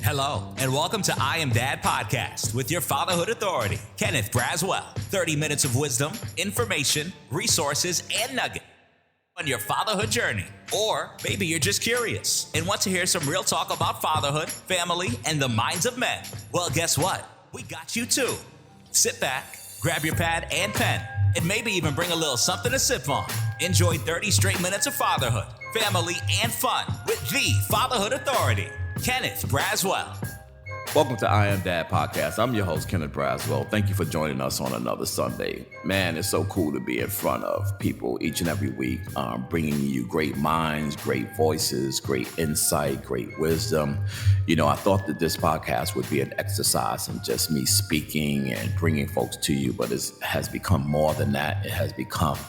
Hello, and welcome to I Am Dad Podcast with your fatherhood authority, Kenneth Braswell. 30 minutes of wisdom, information, resources, and nuggets on your fatherhood journey. Or maybe you're just curious and want to hear some real talk about fatherhood, family, and the minds of men. Well, guess what? We got you too. Sit back, grab your pad and pen, and maybe even bring a little something to sip on. Enjoy 30 straight minutes of fatherhood, family, and fun with the fatherhood authority, Kenneth Braswell. Welcome to I Am Dad Podcast. I'm your host, Kenneth Braswell. Thank you for joining us on another Sunday. Man, it's so cool to be in front of people each and every week, bringing you great minds, great voices, great insight, great wisdom. You know, I thought that this podcast would be an exercise in just me speaking and bringing folks to you, but it has become more than that. It has become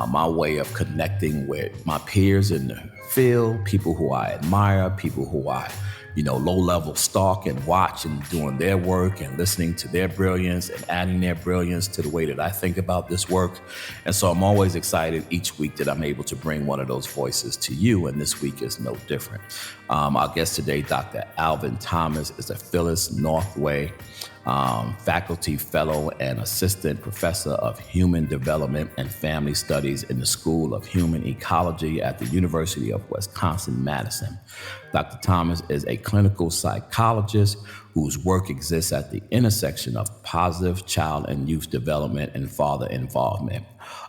my way of connecting with my peers in the field, people who I admire, people who I low-level stalk and watch and doing their work and listening to their brilliance and adding their brilliance to the way that I think about this work. And so I'm always excited each week that I'm able to bring one of those voices to you, and this week is no different. Our guest today, Dr. Alvin Thomas, is a Phyllis Northway faculty fellow and assistant professor of human development and family studies in the School of Human Ecology at the University of Wisconsin-Madison. Dr. Thomas is a clinical psychologist whose work exists at the intersection of positive child and youth development and father involvement.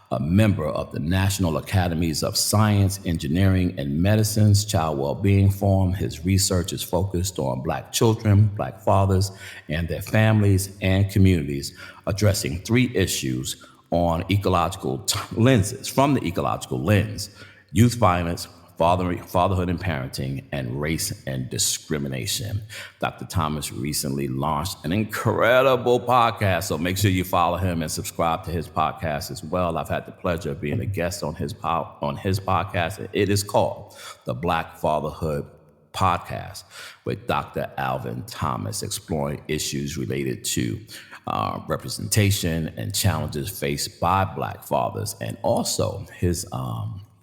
A member of the National Academies of Science, Engineering, and Medicine's Child Wellbeing Forum, his research is focused on Black children, Black fathers, and their families and communities, addressing 3 issues on ecological lenses, from the ecological lens: youth violence, fatherhood and parenting, and race and discrimination. Dr. Thomas recently launched an incredible podcast, so make sure you follow him and subscribe to his podcast as well. I've had the pleasure of being a guest on his podcast, and it is called the Black Fatherhood Podcast with Dr. Alvin Thomas, exploring issues related to representation and challenges faced by Black fathers, and also his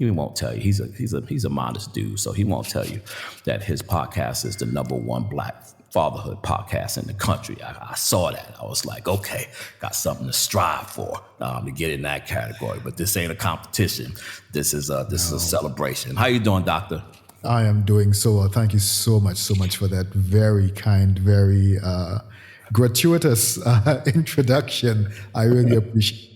he won't tell you. He's a modest dude, so he won't tell you that his podcast is the #1 Black fatherhood podcast in the country. I saw that. I was like, okay, got something to strive for to get in that category. But this ain't a competition. This is a celebration. How you doing, Doctor? I am doing so well. Thank you so much for that very kind, very gratuitous introduction. I really appreciate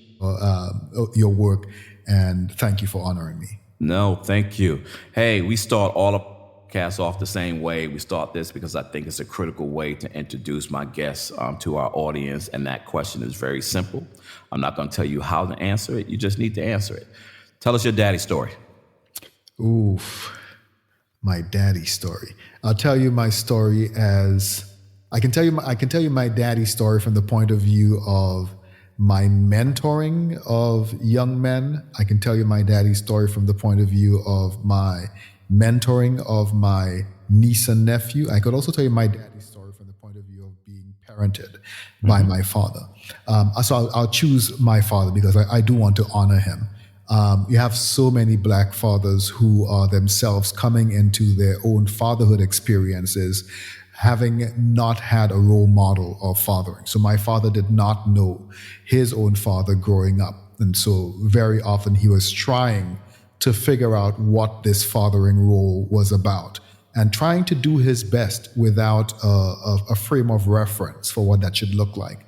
your work. And thank you for honoring me. No, thank you. Hey, we start all of podcasts off the same way. We start this because I think it's a critical way to introduce my guests to our audience. And that question is very simple. I'm not going to tell you how to answer it. You just need to answer it. Tell us your daddy story. Oof, my daddy story. I'll tell you my story as I can tell you my daddy story from the point of view of my mentoring of young men. I can tell you my daddy's story from the point of view of my mentoring of my niece and nephew. I could also tell you my daddy's story from the point of view of being parented by my father. So I'll choose my father because I do want to honor him. You have so many Black fathers who are themselves coming into their own fatherhood experiences having not had a role model of fathering. So my father did not know his own father growing up. And so very often he was trying to figure out what this fathering role was about and trying to do his best without a frame of reference for what that should look like.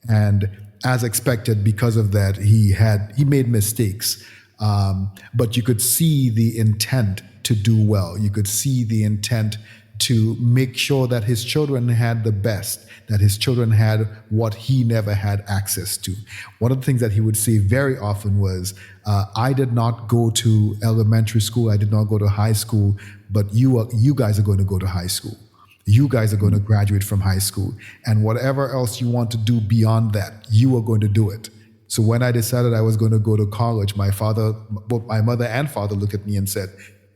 And as expected, because of that, he made mistakes. But you could see the intent to do well. You could see the intent to make sure that his children had the best, that his children had what he never had access to. One of the things that he would say very often was, I did not go to elementary school, I did not go to high school, but you guys are going to go to high school. You guys are going to graduate from high school. And whatever else you want to do beyond that, you are going to do it. So when I decided I was going to go to college, both my mother and father looked at me and said,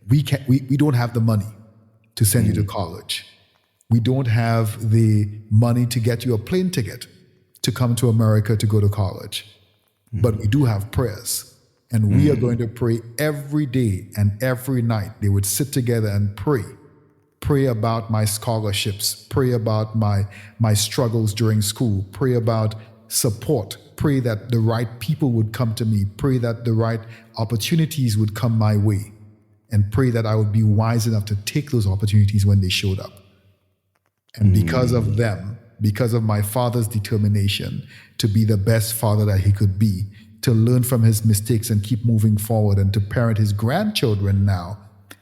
we don't have the money to send you to college. We don't have the money to get you a plane ticket to come to America to go to college. But we do have prayers. And we are going to pray every day and every night. They would sit together and pray pray about my scholarships, pray about my struggles during school, pray about support, pray that the right people would come to me, pray that the right opportunities would come my way, and pray that I would be wise enough to take those opportunities when they showed up. And because of them, because of my father's determination to be the best father that he could be, to learn from his mistakes and keep moving forward, and to parent his grandchildren now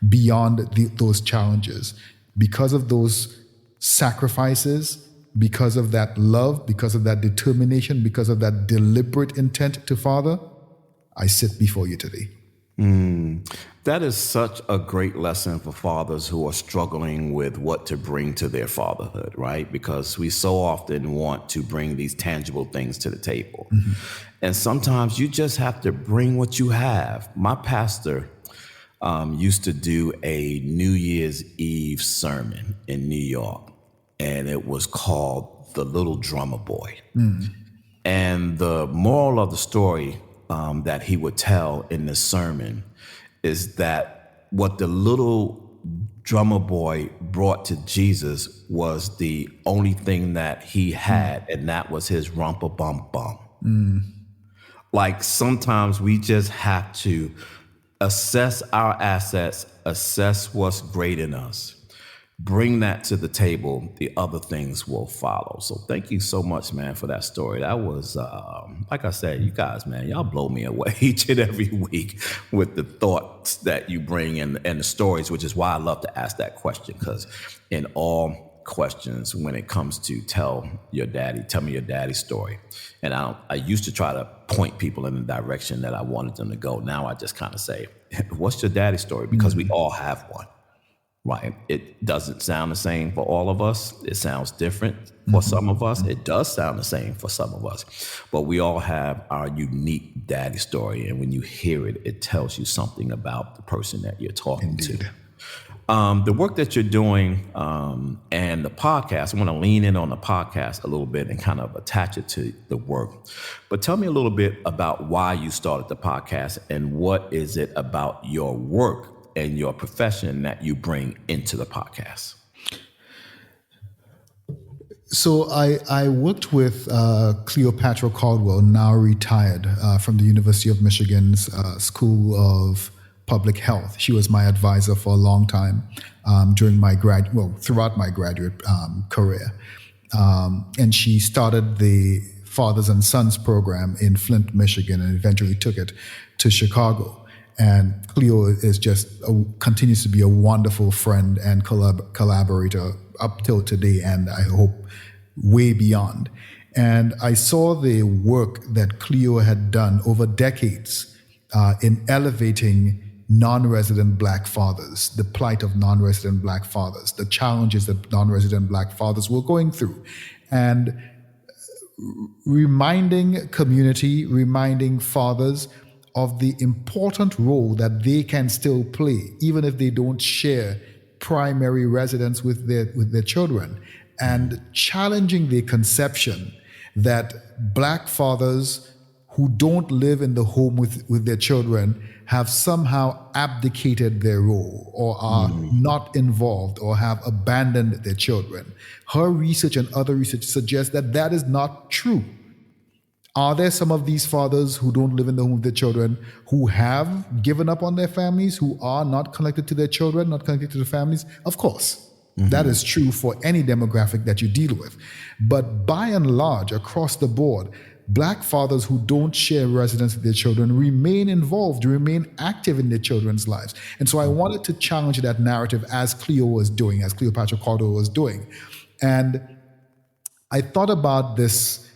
beyond those challenges, because of those sacrifices, because of that love, because of that determination, because of that deliberate intent to father, I sit before you today. That is such a great lesson for fathers who are struggling with what to bring to their fatherhood, right? Because we so often want to bring these tangible things to the table. And sometimes you just have to bring what you have. My pastor used to do a New Year's Eve sermon in New York, and it was called The Little Drummer Boy. And the moral of the story that he would tell in this sermon is that what the little drummer boy brought to Jesus was the only thing that he had, and that was his rumpa-bum-bum. Like sometimes we just have to assess our assets, assess what's great in us, bring that to the table, the other things will follow. So thank you so much, man, for that story. That was, like I said, you guys, man, y'all blow me away each and every week with the thoughts that you bring and the stories, which is why I love to ask that question, because in all questions, when it comes to tell me your daddy's story, and I used to try to point people in the direction that I wanted them to go. Now I just kind of say, what's your daddy's story? Because we all have one. Right. It doesn't sound the same for all of us. It sounds different for some of us. It does sound the same for some of us. But we all have our unique daddy story. And when you hear it, it tells you something about the person that you're talking to. The work that you're doing and the podcast, I want to lean in on the podcast a little bit and kind of attach it to the work. But tell me a little bit about why you started the podcast and what is it about your work and your profession that you bring into the podcast? So I worked with Cleopatra Caldwell, now retired from the University of Michigan's School of Public Health. She was my advisor for a long time throughout my graduate career. And she started the Fathers and Sons program in Flint, Michigan, and eventually took it to Chicago. And Cleo is continues to be a wonderful friend and collaborator up till today, and I hope way beyond. And I saw the work that Cleo had done over decades in elevating non-resident Black fathers, the plight of non-resident Black fathers, the challenges that non-resident Black fathers were going through, and reminding community, reminding fathers of the important role that they can still play, even if they don't share primary residence with their children, and challenging the conception that Black fathers who don't live in the home with their children have somehow abdicated their role or are not involved or have abandoned their children. Her research and other research suggests that that is not true. Are there some of these fathers who don't live in the home with their children who have given up on their families, who are not connected to their children, not connected to the families? Of course. That is true for any demographic that you deal with. But by and large, across the board, Black fathers who don't share residence with their children remain involved, remain active in their children's lives. And so I wanted to challenge that narrative as Cleopatra Caldwell was doing. And I thought about this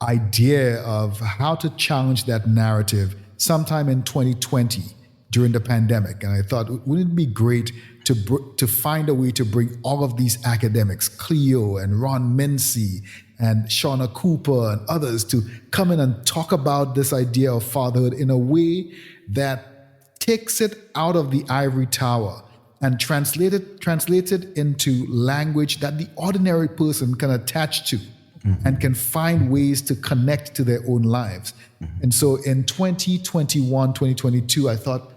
idea of how to challenge that narrative sometime in 2020 during the pandemic. And I thought, wouldn't it be great to find a way to bring all of these academics, Cleo and Ron Mincy and Shauna Cooper and others, to come in and talk about this idea of fatherhood in a way that takes it out of the ivory tower and translates it into language that the ordinary person can attach to and can find ways to connect to their own lives. And so in 2021, 2022, I thought,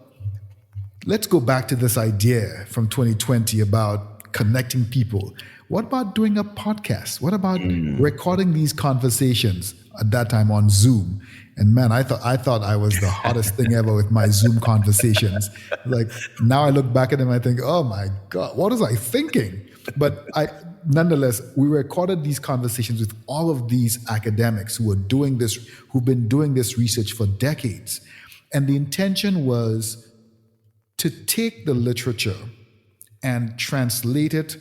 let's go back to this idea from 2020 about connecting people? What about doing a podcast? What about recording these conversations at that time on Zoom? And man, I thought I was the hottest thing ever with my Zoom conversations. Like now I look back at them, I think, oh my God, what was I thinking? But nonetheless, we recorded these conversations with all of these academics who've been doing this research for decades. And the intention was to take the literature and translate it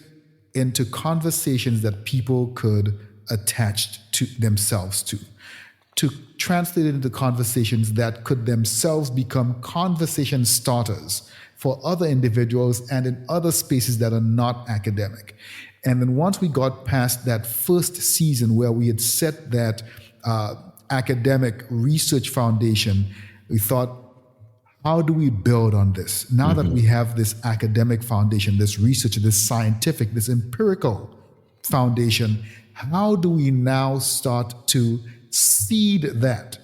into conversations that people could attach to themselves to translate it into conversations that could themselves become conversation starters for other individuals and in other spaces that are not academic. And then once we got past that first season where we had set that academic research foundation, we thought, how do we build on this? Now that we have this academic foundation, this research, this scientific, this empirical foundation, how do we now start to seed that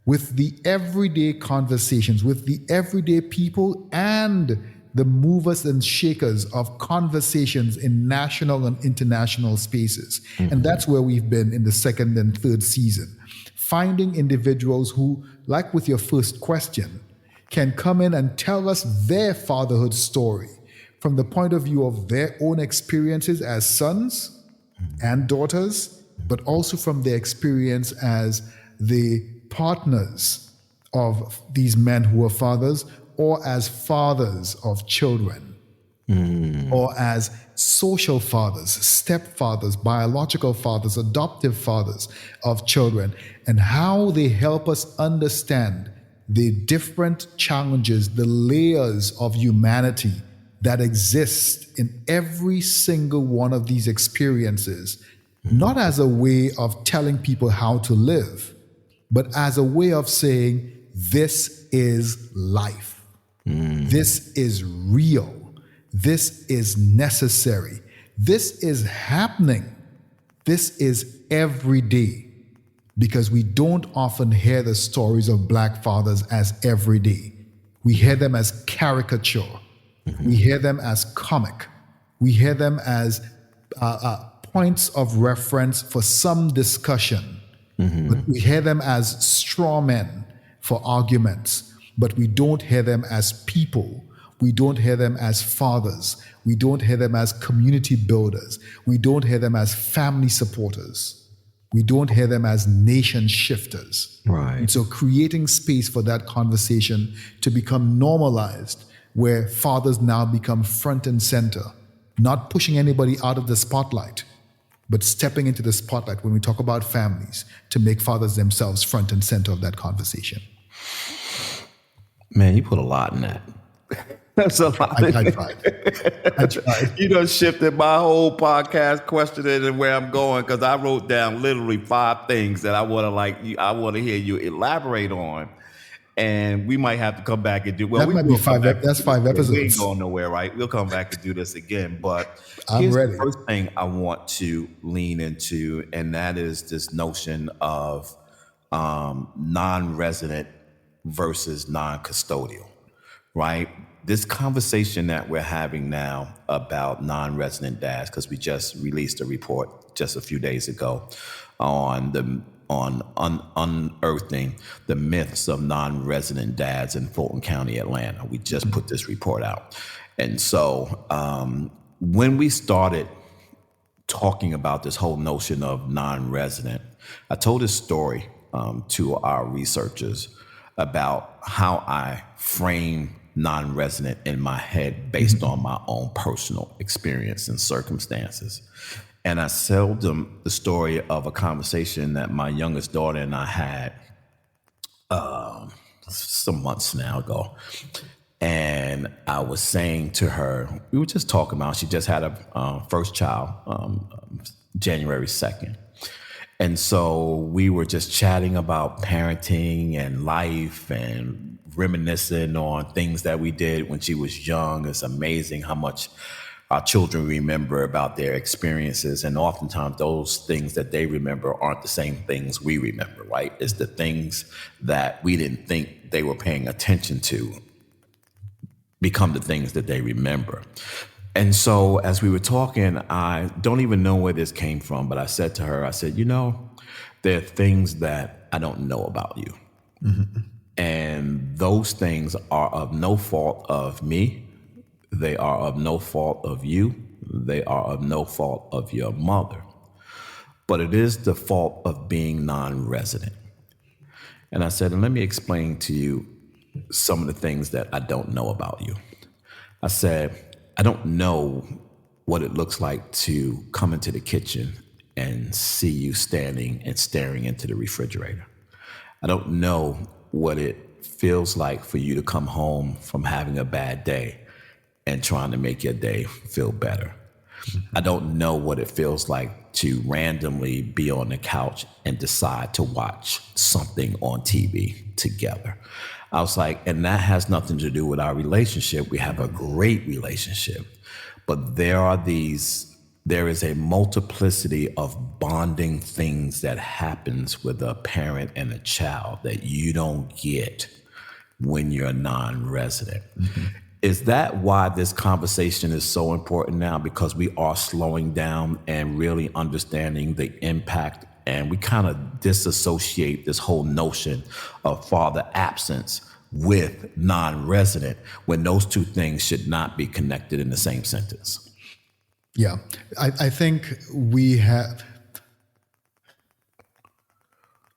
with the everyday conversations, with the everyday people and the movers and shakers of conversations in national and international spaces? And that's where we've been in the second and third season. Finding individuals who, like with your first question, can come in and tell us their fatherhood story from the point of view of their own experiences as sons and daughters, but also from their experience as the partners of these men who are fathers, or as fathers of children, or as social fathers, stepfathers, biological fathers, adoptive fathers of children, and how they help us understand the different challenges, the layers of humanity that exist in every single one of these experiences, not as a way of telling people how to live, but as a way of saying, this is life. This is real. This is necessary. This is happening. This is every day. Because we don't often hear the stories of Black fathers as everyday. We hear them as caricature. We hear them as comic. We hear them as points of reference for some discussion. But we hear them as straw men for arguments. But we don't hear them as people. We don't hear them as fathers. We don't hear them as community builders. We don't hear them as family supporters. We don't hear them as nation shifters. Right. And so creating space for that conversation to become normalized, where fathers now become front and center, not pushing anybody out of the spotlight, but stepping into the spotlight when we talk about families to make fathers themselves front and center of that conversation. Man, you put a lot in that. That's a lot. I tried. You done shifted my whole podcast questioning and where I'm going, because I wrote down literally 5 things that I want to hear you elaborate on, and we might have to come back and do. Well, that might be 5. That's 5 episodes. We ain't going nowhere, right? We'll come back and do this again. But I'm ready. The first thing I want to lean into, and that is this notion of non-resident versus non-custodial, right? This conversation that we're having now about non-resident dads, because we just released a report just a few days ago on unearthing the myths of non-resident dads in Fulton County, Atlanta. We just put this report out. And so when we started talking about this whole notion of non-resident, I told this story to our researchers about how I frame non-resident in my head based on my own personal experience and circumstances. And I told them the story of a conversation that my youngest daughter and I had some months now ago. And I was saying to her, we were just talking about, she just had a first child, January 2nd. And so we were just chatting about parenting and life and reminiscing on things that we did when she was young. It's amazing how much our children remember about their experiences. And oftentimes those things that they remember aren't the same things we remember, right? It's the things that we didn't think they were paying attention to become the things that they remember. And so as we were talking, I don't even know where this came from, but I said to her, I said, there are things that I don't know about you. And those things are of no fault of me. They are of no fault of you. They are of no fault of your mother. But it is the fault of being non-resident. And I said, and let me explain to you some of the things that I don't know about you. I said, I don't know what it looks like to come into the kitchen and see you standing and staring into the refrigerator. I don't know what it feels like for you to come home from having a bad day and trying to make your day feel better. I don't know what it feels like to randomly be on the couch and decide to watch something on TV together. I was like, and that has nothing to do with our relationship. We have a great relationship, but there is a multiplicity of bonding things that happens with a parent and a child that you don't get when you're non-resident. Is that why this conversation is so important now? Because we are slowing down and really understanding the impact, and we kind of disassociate this whole notion of father absence with non-resident when those two things should not be connected in the same sentence. Yeah, I think we have,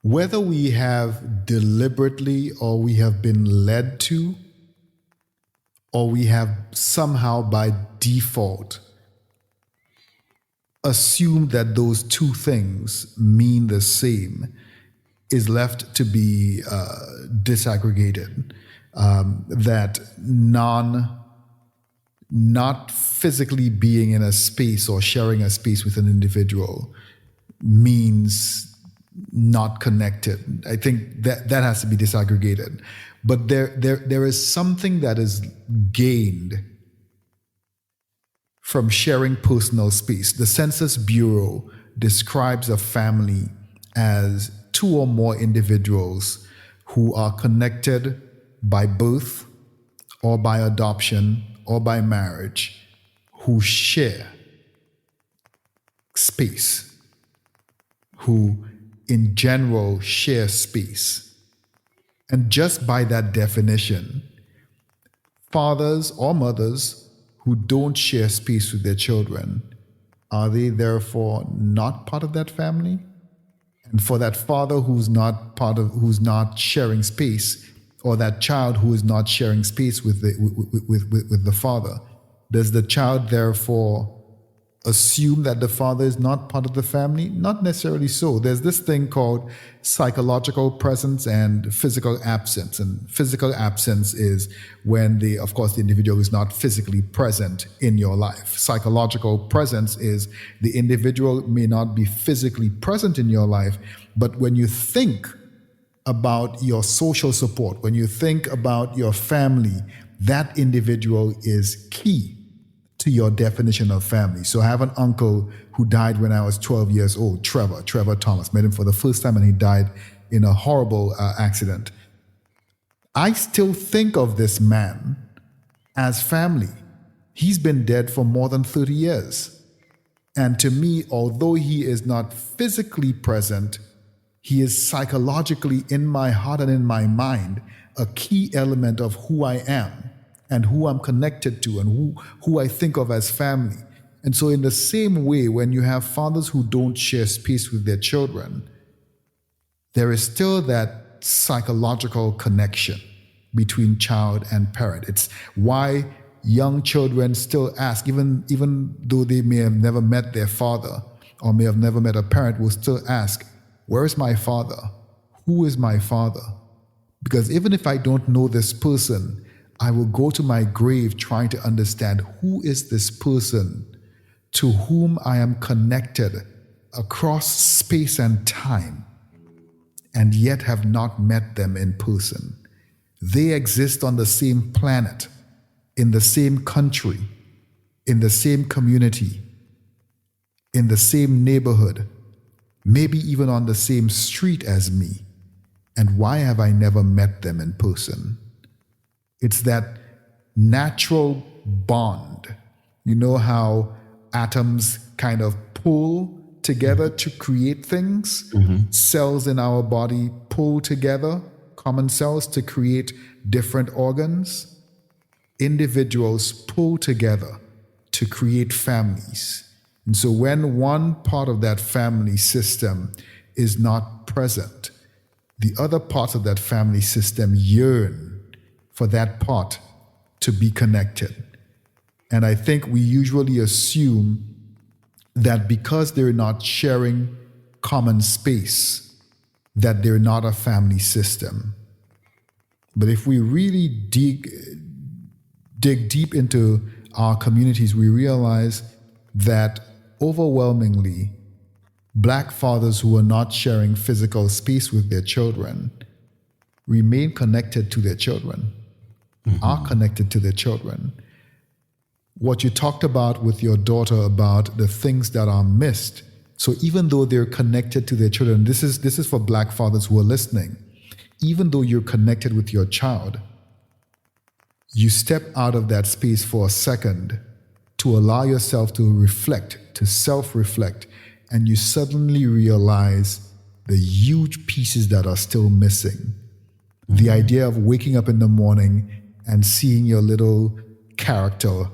whether we have deliberately or we have been led to, or we have somehow by default assumed that those two things mean the same, is left to be disaggregated. That not physically being in a space or sharing a space with an individual means not connected. I think that has to be disaggregated. But there is something that is gained from sharing personal space. The Census Bureau describes a family as two or more individuals who are connected by birth or by adoption or by marriage, who share space, who in general share space. And just by that definition, fathers or mothers who don't share space with their children, are they therefore not part of that family? And for that father who's not sharing space, or that child who is not sharing space with the father, does the child therefore assume that the father is not part of the family? Not necessarily so. There's this thing called psychological presence and physical absence. And physical absence is when the individual is not physically present in your life. Psychological presence is the individual may not be physically present in your life, but when you think about your social support, when you think about your family, that individual is key to your definition of family. So I have an uncle who died when I was 12 years old, Trevor Thomas. Met him for the first time and he died in a horrible accident. I still think of this man as family. He's been dead for more than 30 years. And to me, although he is not physically present, he is psychologically in my heart and in my mind a key element of who I am and who I'm connected to and who I think of as family. And so in the same way, when you have fathers who don't share space with their children, there is still that psychological connection between child and parent. It's why young children still ask, even though they may have never met their father or may have never met a parent, will still ask, where is my father? Who is my father? Because even if I don't know this person, I will go to my grave trying to understand who is this person to whom I am connected across space and time, and yet have not met them in person. They exist on the same planet, in the same country, in the same community, in the same neighborhood, maybe even on the same street as me. And why have I never met them in person? It's that natural bond You know how atoms kind of pull together to create things? Cells in our body pull together, common cells, to create different organs. Individuals pull together to create families. And so when one part of that family system is not present, the other parts of that family system yearn for that part to be connected. And I think we usually assume that because they're not sharing common space, that they're not a family system. But if we really dig deep into our communities, we realize that overwhelmingly, Black fathers who are not sharing physical space with their children remain connected to their children, are connected to their children. What you talked about with your daughter about the things that are missed. So even though they're connected to their children, this is for Black fathers who are listening. Even though you're connected with your child, you step out of that space for a second to allow yourself to reflect, to self-reflect, and you suddenly realize the huge pieces that are still missing. The idea of waking up in the morning and seeing your little character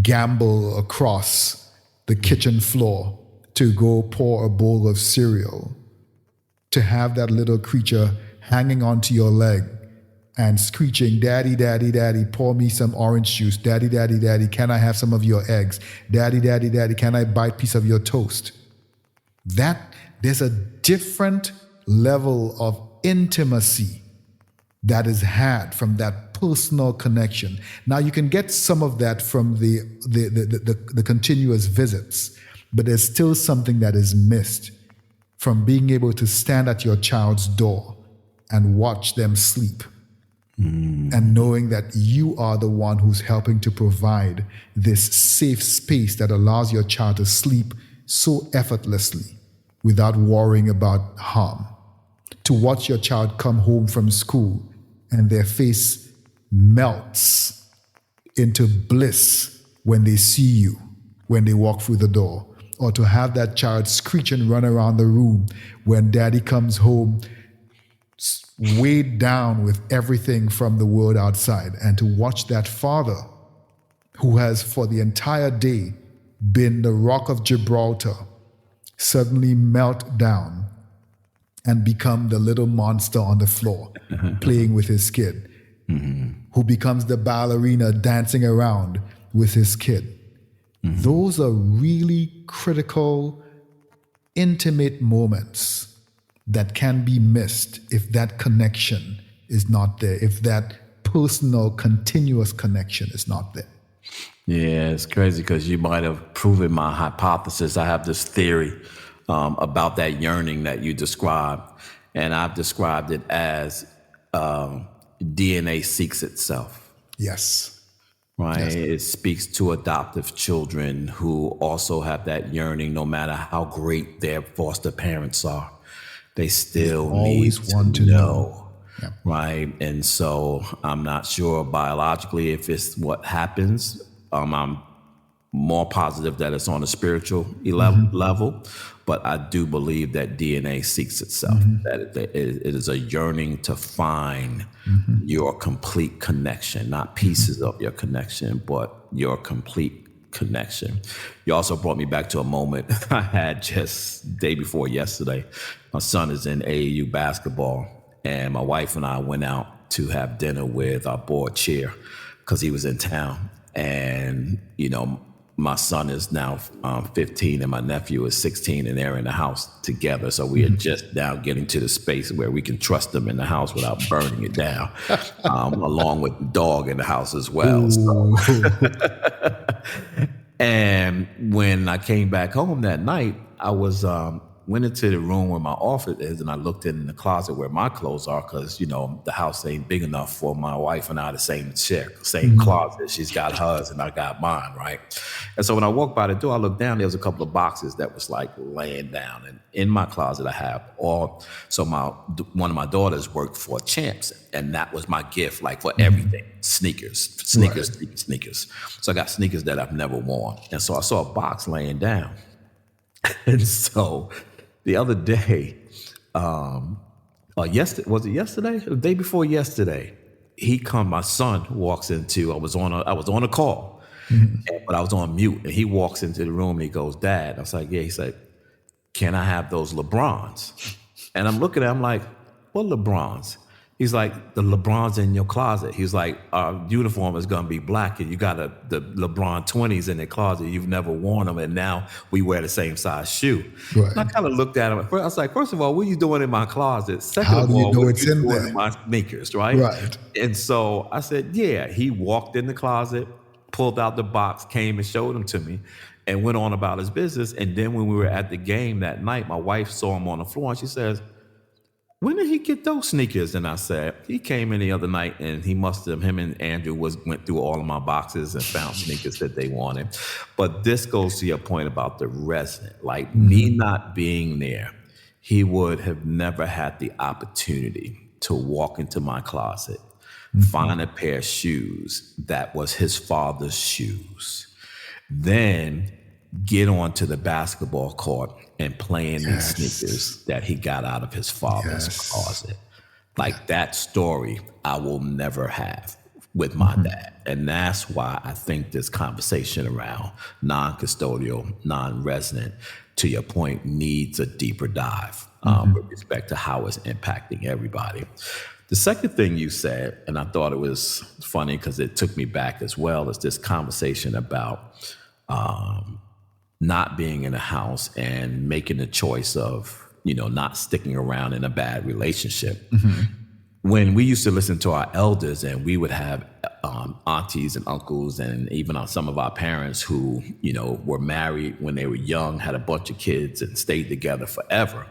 gamble across the kitchen floor to go pour a bowl of cereal, to have that little creature hanging onto your leg and screeching, "Daddy, daddy, daddy, pour me some orange juice. Daddy, daddy, daddy, can I have some of your eggs? Daddy, daddy, daddy, can I bite a piece of your toast?" There's a different level of intimacy that is had from that personal connection. Now you can get some of that from the continuous visits, but there's still something that is missed from being able to stand at your child's door and watch them sleep. And knowing that you are the one who's helping to provide this safe space that allows your child to sleep so effortlessly without worrying about harm. To watch your child come home from school and their face melts into bliss when they see you, when they walk through the door. Or to have that child screech and run around the room when daddy comes home weighed down with everything from the world outside, and to watch that father who has for the entire day been the rock of Gibraltar suddenly melt down and become the little monster on the floor playing with his kid, who becomes the ballerina dancing around with his kid. Those are really critical, intimate moments that can be missed if that connection is not there, if that personal, continuous connection is not there. Yeah, it's crazy because you might have proven my hypothesis. I have this theory about that yearning that you described, and I've described it as DNA seeks itself. Yes. Right. Yes. It speaks to adoptive children who also have that yearning, no matter how great their foster parents are. They still always need want to know. Yeah. Right. And so I'm not sure biologically if it's what happens. I'm more positive that it's on a spiritual level, but I do believe that DNA seeks itself, that it is a yearning to find your complete connection, not pieces of your connection, but your complete connection. You also brought me back to a moment I had just day before yesterday. My son is in AAU basketball, and my wife and I went out to have dinner with our board chair because he was in town. And, you know, my son is now 15 and my nephew is 16, and they're in the house together. So we are just now getting to the space where we can trust them in the house without burning it down, along with the dog in the house as well. So. And when I came back home that night, I was went into the room where my office is, and I looked in the closet where my clothes are, because the house ain't big enough for my wife and I the same closet. She's got hers and I got mine, right? And so when I walked by the door, I looked down. There was a couple of boxes that was like laying down, and in my closet I have all. So one of my daughters worked for Champs, and that was my gift, like for everything. Sneakers. So I got sneakers that I've never worn, and so I saw a box laying down. And so the other day, was it yesterday? The day before yesterday, my son walks into, I was on a call, but I was on mute, and he walks into the room and he goes, "Dad." I was like, "Yeah." He's like, "Can I have those LeBrons?" And I'm looking at him like, "What LeBrons?" He's like, "The LeBrons in your closet." He's like, "Our uniform is going to be black, and you got the LeBron 20s in the closet. You've never worn them, and now we wear the same size shoe." Right. And I kind of looked at him. I was like, first of all, what are you doing in my closet? Second of all, what are you doing in my sneakers, right? Right. And so I said, yeah. He walked in the closet, pulled out the box, came and showed them to me, and went on about his business. And then when we were at the game that night, my wife saw him on the floor, and she says, "When did he get those sneakers?" And I said, he came in the other night, and him and Andrew went through all of my boxes and found sneakers that they wanted. But this goes to your point about the resident. Like me not being there, he would have never had the opportunity to walk into my closet, find a pair of shoes that was his father's shoes, then get onto the basketball court and play in these sneakers that he got out of his father's closet. Like that story I will never have with my dad. And that's why I think this conversation around non-custodial, non-resident, to your point, needs a deeper dive with respect to how it's impacting everybody. The second thing you said, and I thought it was funny because it took me back as well, is this conversation about not being in a house and making the choice of, not sticking around in a bad relationship. When we used to listen to our elders, and we would have aunties and uncles, and even some of our parents who, were married when they were young, had a bunch of kids and stayed together forever.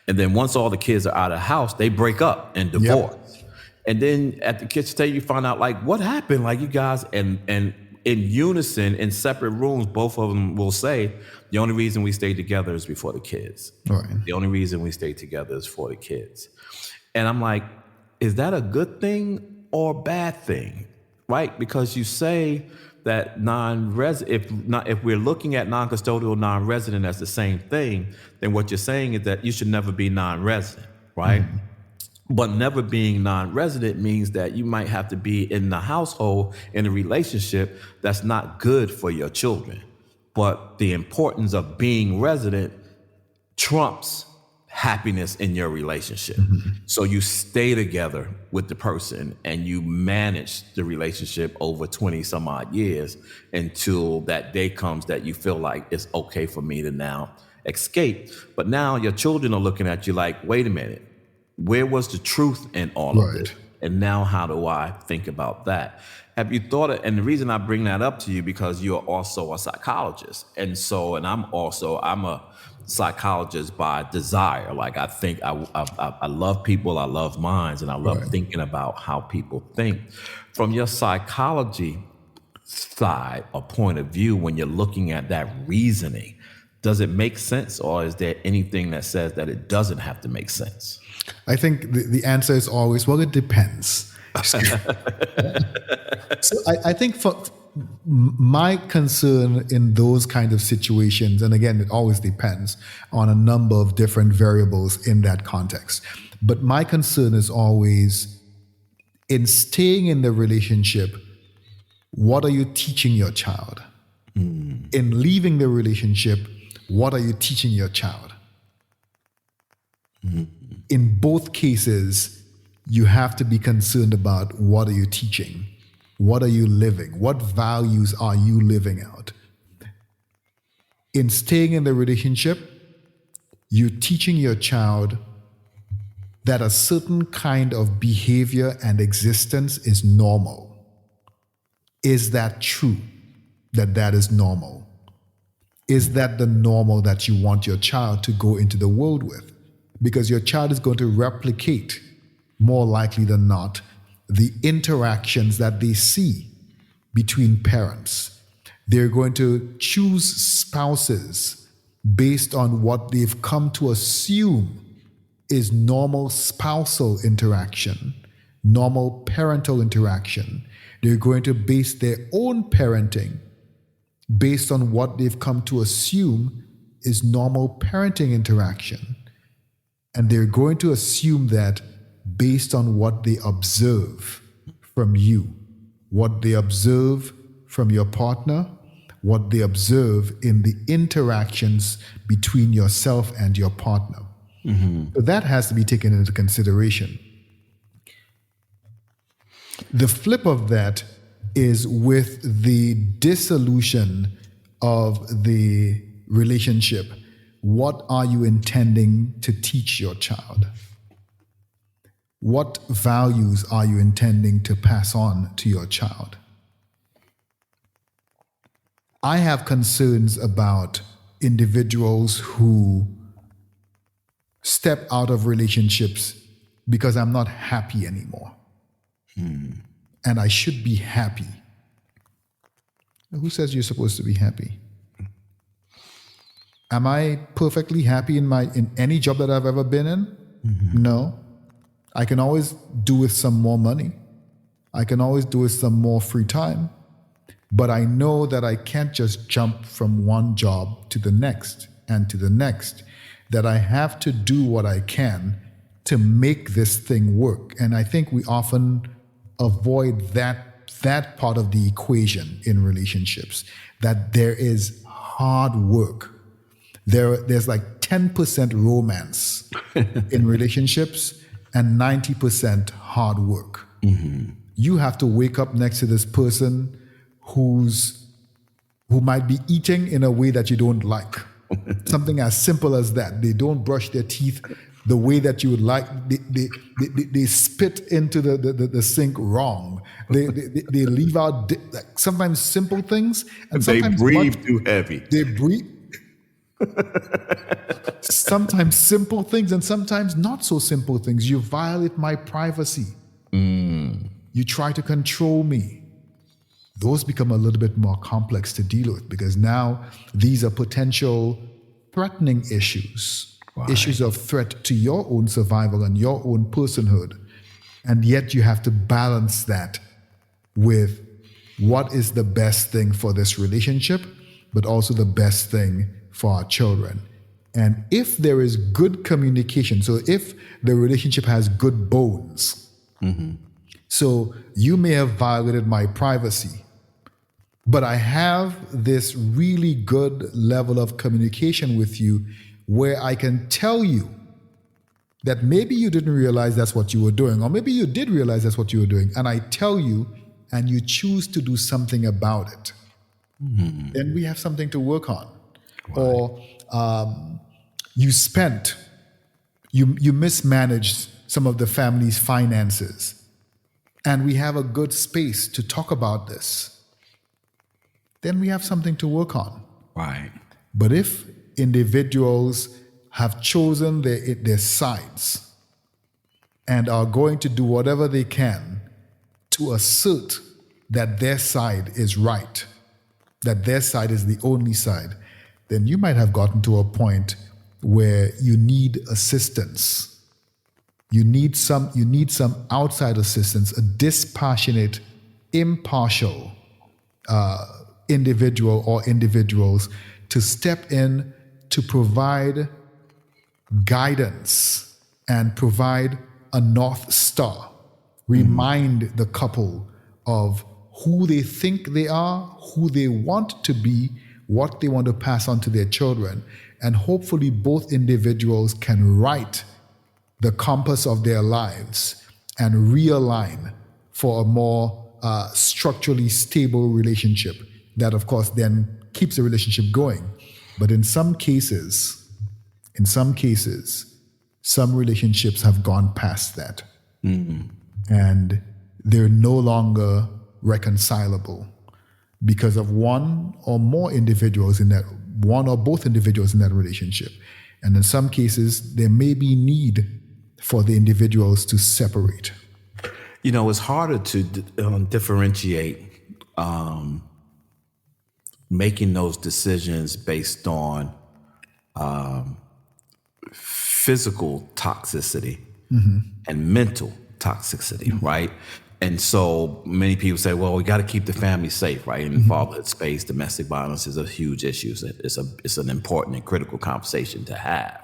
And then once all the kids are out of the house, they break up and divorce. Yep. And then at the kitchen table, you find out like, what happened? Like you guys, and in unison, in separate rooms, both of them will say, the only reason we stayed together is before the kids. Right. The only reason we stayed together is for the kids. And I'm like, is that a good thing or a bad thing? Right? Because you say that if we're looking at non-custodial, non-resident as the same thing, then what you're saying is that you should never be non-resident, right? But never being non-resident means that you might have to be in the household in a relationship that's not good for your children. But the importance of being resident trumps happiness in your relationship. So you stay together with the person and you manage the relationship over 20 some odd years until that day comes that you feel like it's okay for me to now escape. But now your children are looking at you like, wait a minute, where was the truth in all of this? And now how do I think about that? Have you thought it? And the reason I bring that up to you, because you're also a psychologist. And I'm a psychologist by desire. Like I think I love people, I love minds, and I love thinking about how people think. From your psychology side or point of view, when you're looking at that reasoning, does it make sense, or is there anything that says that it doesn't have to make sense? I think the answer is always, well, it depends. So I think for my concern in those kind of situations, and again, it always depends on a number of different variables in that context. But my concern is always in staying in the relationship, what are you teaching your child? In leaving the relationship, what are you teaching your child? In both cases, you have to be concerned about what are you teaching? What are you living? What values are you living out? In staying in the relationship, you're teaching your child that a certain kind of behavior and existence is normal. Is that true? That is normal? Is that the normal that you want your child to go into the world with? Because your child is going to replicate, more likely than not, the interactions that they see between parents. They're going to choose spouses based on what they've come to assume is normal spousal interaction, normal parental interaction. They're going to base their own parenting based on what they've come to assume is normal parenting interaction. And they're going to assume that based on what they observe from you, what they observe from your partner, what they observe in the interactions between yourself and your partner. So that has to be taken into consideration. The flip of that is with the dissolution of the relationship. What are you intending to teach your child? What values are you intending to pass on to your child? I have concerns about individuals who step out of relationships because I'm not happy anymore. And I should be happy. Who says you're supposed to be happy? Am I perfectly happy in any job that I've ever been in? No. I can always do with some more money. I can always do with some more free time. But I know that I can't just jump from one job to the next and to the next, that I have to do what I can to make this thing work. And I think we often avoid that part of the equation in relationships, that there is hard work. There's like 10% romance in relationships and 90% hard work. You have to wake up next to this person who might be eating in a way that you don't like. Something as simple as that. They don't brush their teeth the way that you would like. They spit into the sink wrong. They leave out like sometimes simple things, and sometimes they breathe too heavy. They breathe. Sometimes simple things, and sometimes not so simple things. You violate my privacy. You try to control me. Those become a little bit more complex to deal with, because now these are potential threatening issues, issues of threat to your own survival and your own personhood. And yet you have to balance that with what is the best thing for this relationship, but also the best thing for our children. And if there is good communication, so if the relationship has good bones, so you may have violated my privacy, but I have this really good level of communication with you where I can tell you that maybe you didn't realize that's what you were doing, or maybe you did realize that's what you were doing, and I tell you and you choose to do something about it. Then we have something to work on. Or you mismanaged some of the family's finances, and we have a good space to talk about this. Then we have something to work on. Right. But if individuals have chosen their sides and are going to do whatever they can to assert that their side is right, that their side is the only side, then you might have gotten to a point where you need assistance. You need some outside assistance, a dispassionate, impartial individual or individuals to step in to provide guidance and provide a North Star. Remind the couple of who they think they are, who they want to be, what they want to pass on to their children. And hopefully both individuals can right the compass of their lives and realign for a more structurally stable relationship that, of course, then keeps the relationship going. But in some cases, some relationships have gone past that. And they're no longer reconcilable because of one or more individuals in that one or both individuals in that relationship. And in some cases, there may be need for the individuals to separate. It's harder to differentiate making those decisions based on physical toxicity and mental toxicity, right? And so many people say, well, we got to keep the family safe, right? In fatherhood space, domestic violence is a huge issue. It's an important and critical conversation to have.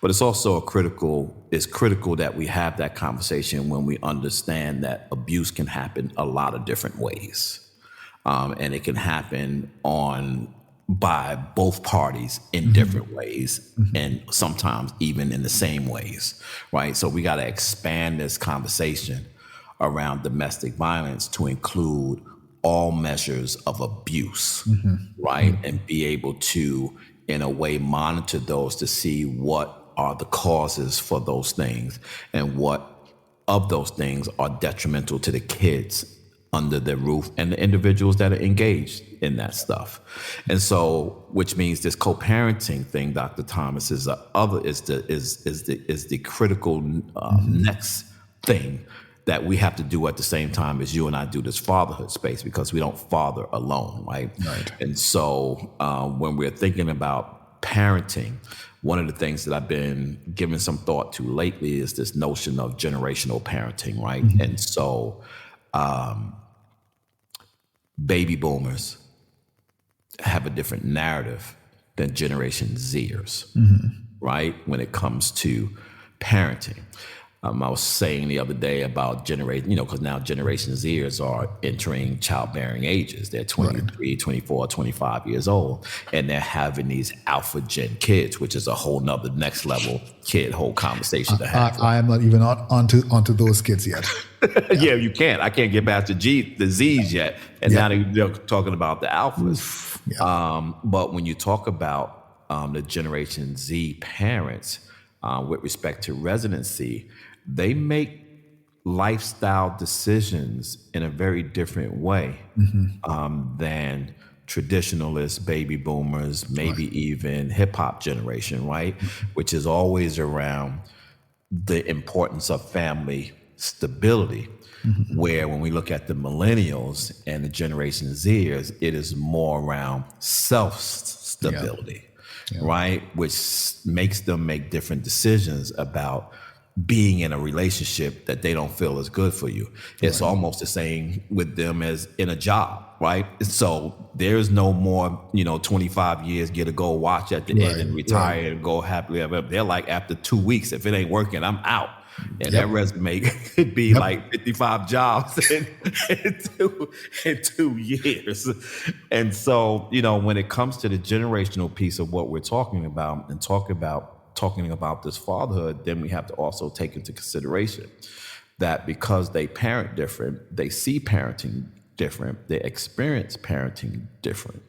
But it's also critical that we have that conversation when we understand that abuse can happen a lot of different ways. And it can happen by both parties in different ways, and sometimes even in the same ways, right? So we got to expand this conversation around domestic violence to include all measures of abuse, right? And be able to, in a way, monitor those to see what are the causes for those things and what of those things are detrimental to the kids under their roof and the individuals that are engaged in that stuff. And so, which means this co-parenting thing, Dr. Thomas, is the critical next thing that we have to do at the same time as you and I do this fatherhood space, because we don't father alone, right? And so when we're thinking about parenting, one of the things that I've been giving some thought to lately is this notion of generational parenting, right? And so baby boomers have a different narrative than Generation Zers, right? When it comes to parenting. I was saying the other day about because now Generation Zers are entering childbearing ages. They're 23, 24, 25 years old, and they're having these alpha gen kids, which is a whole nother next level whole conversation to have. I am not even onto those kids yet. Yeah, you can't. I can't get past the Z's yet, and now they're talking about the alphas. But when you talk about the Generation Z parents, with respect to residency, they make lifestyle decisions in a very different way than traditionalist baby boomers, maybe even hip hop generation, right? Which is always around the importance of family stability. Where when we look at the millennials and the Generation Zers, it is more around self-stability, right? Which makes them make different decisions about being in a relationship that they don't feel is good for you. It's almost the same with them as in a job, right? So there's no more, 25 years, get a gold watch at the end and retire and go happily ever. They're like, after 2 weeks, if it ain't working, I'm out. And that resume could be like 55 jobs in 2 years. And so, when it comes to the generational piece of what we're talking about and talking about this fatherhood, then we have to also take into consideration that because they parent different, they see parenting different, they experience parenting different,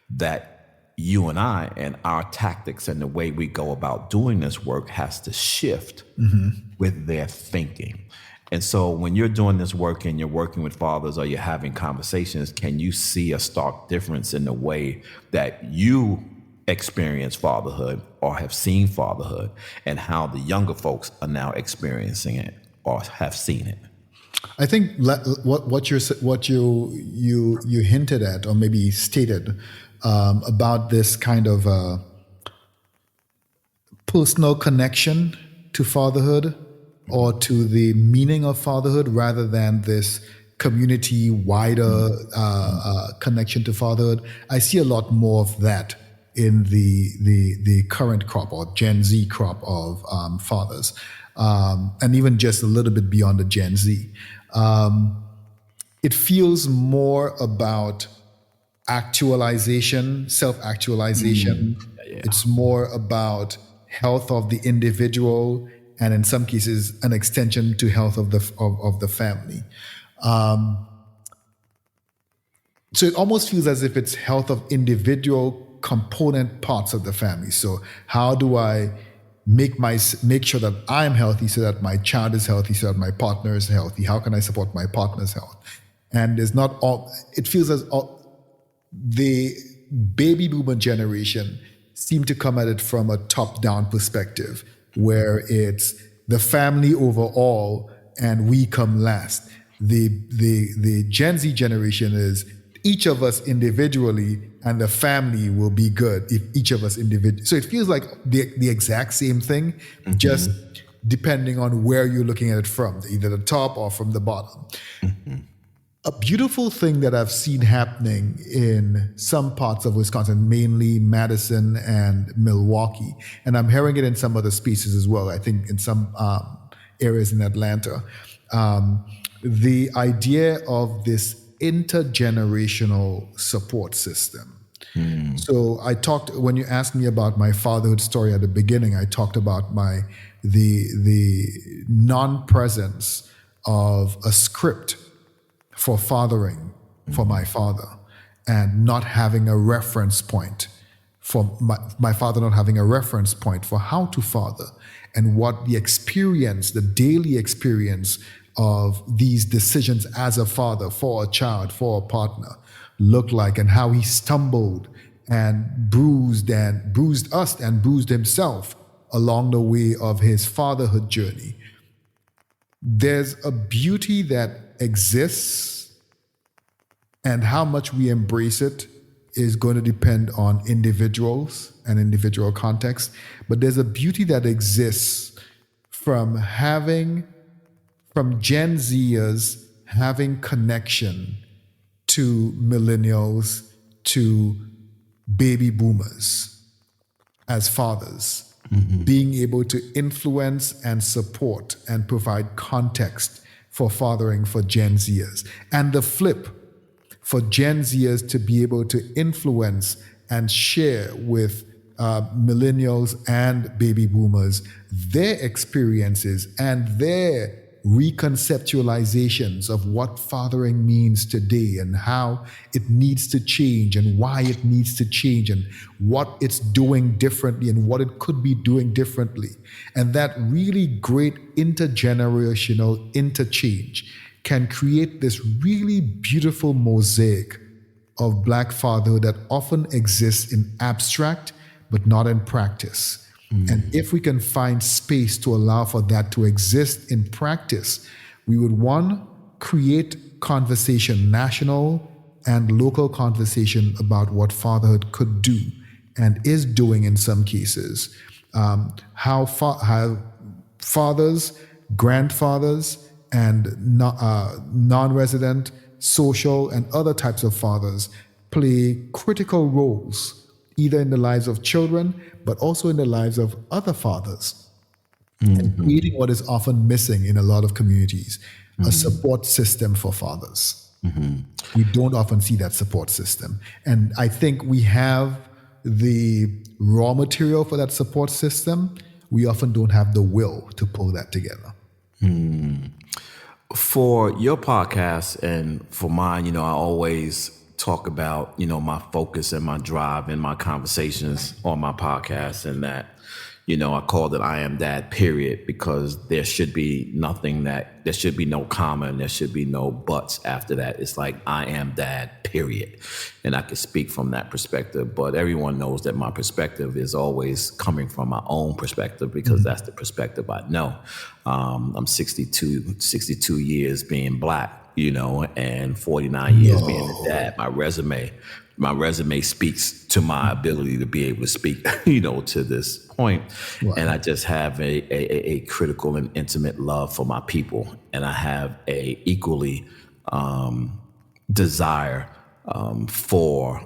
that you and I and our tactics and the way we go about doing this work has to shift with their thinking. And so when you're doing this work and you're working with fathers or you're having conversations, can you see a stark difference in the way that you experience fatherhood or have seen fatherhood and how the younger folks are now experiencing it or have seen it? I think what you hinted at or maybe stated about this kind of personal connection to fatherhood or to the meaning of fatherhood rather than this community wider connection to fatherhood. I see a lot more of that in the current crop or Gen Z crop of fathers, and even just a little bit beyond the Gen Z. It feels more about actualization, self-actualization. It's more about health of the individual, and in some cases, an extension to health of the family. So it almost feels as if it's health of individual component parts of the family. So how do I make sure that I'm healthy so that my child is healthy, so that my partner is healthy? How can I support my partner's health? And it's not all, it feels as all, the baby boomer generation seem to come at it from a top-down perspective, where it's the family overall and we come last. The Gen Z generation is each of us individually and the family will be good if each of us individually. So it feels like the exact same thing, just depending on where you're looking at it from, either the top or from the bottom. A beautiful thing that I've seen happening in some parts of Wisconsin, mainly Madison and Milwaukee, and I'm hearing it in some other spaces as well, I think in some areas in Atlanta, the idea of this intergenerational support system. So when you asked me about my fatherhood story at the beginning, I talked about the non-presence of a script for fathering for my father, and not having a reference point for my father, not having a reference point for how to father, and what the daily experience of these decisions as a father for a child, for a partner, looked like, and how he stumbled and bruised us and bruised himself along the way of his fatherhood journey. There's a beauty that exists, and how much we embrace it is going to depend on individuals and individual context. But there's a beauty that exists from Gen Zers having connection to millennials, to baby boomers as fathers, being able to influence and support and provide context for fathering for Gen Zers. And the flip, for Gen Zers to be able to influence and share with millennials and baby boomers their experiences and their reconceptualizations of what fathering means today, and how it needs to change, and why it needs to change, and what it's doing differently, and what it could be doing differently. And that really great intergenerational interchange can create this really beautiful mosaic of Black fatherhood that often exists in abstract but not in practice. And if we can find space to allow for that to exist in practice, we would, one, create conversation, national and local conversation about what fatherhood could do and is doing in some cases. How fathers, grandfathers, and non-resident, social, and other types of fathers play critical roles, either in the lives of children, but also in the lives of other fathers, and creating what is often missing in a lot of communities, a support system for fathers. We don't often see that support system. And I think we have the raw material for that support system. We often don't have the will to pull that together. For your podcast and for mine, I always talk about, my focus and my drive and my conversations on my podcast, and that, I called it I Am Dad, period, because there should be there should be no comma, and there should be no buts after that. It's like, I am dad, period. And I can speak from that perspective, but everyone knows that my perspective is always coming from my own perspective, because that's the perspective I know. I'm 62 years being Black, and 49 years being a dad. My resume speaks to my ability to be able to speak, to this point. Wow. And I just have a critical and intimate love for my people. And I have a equally desire for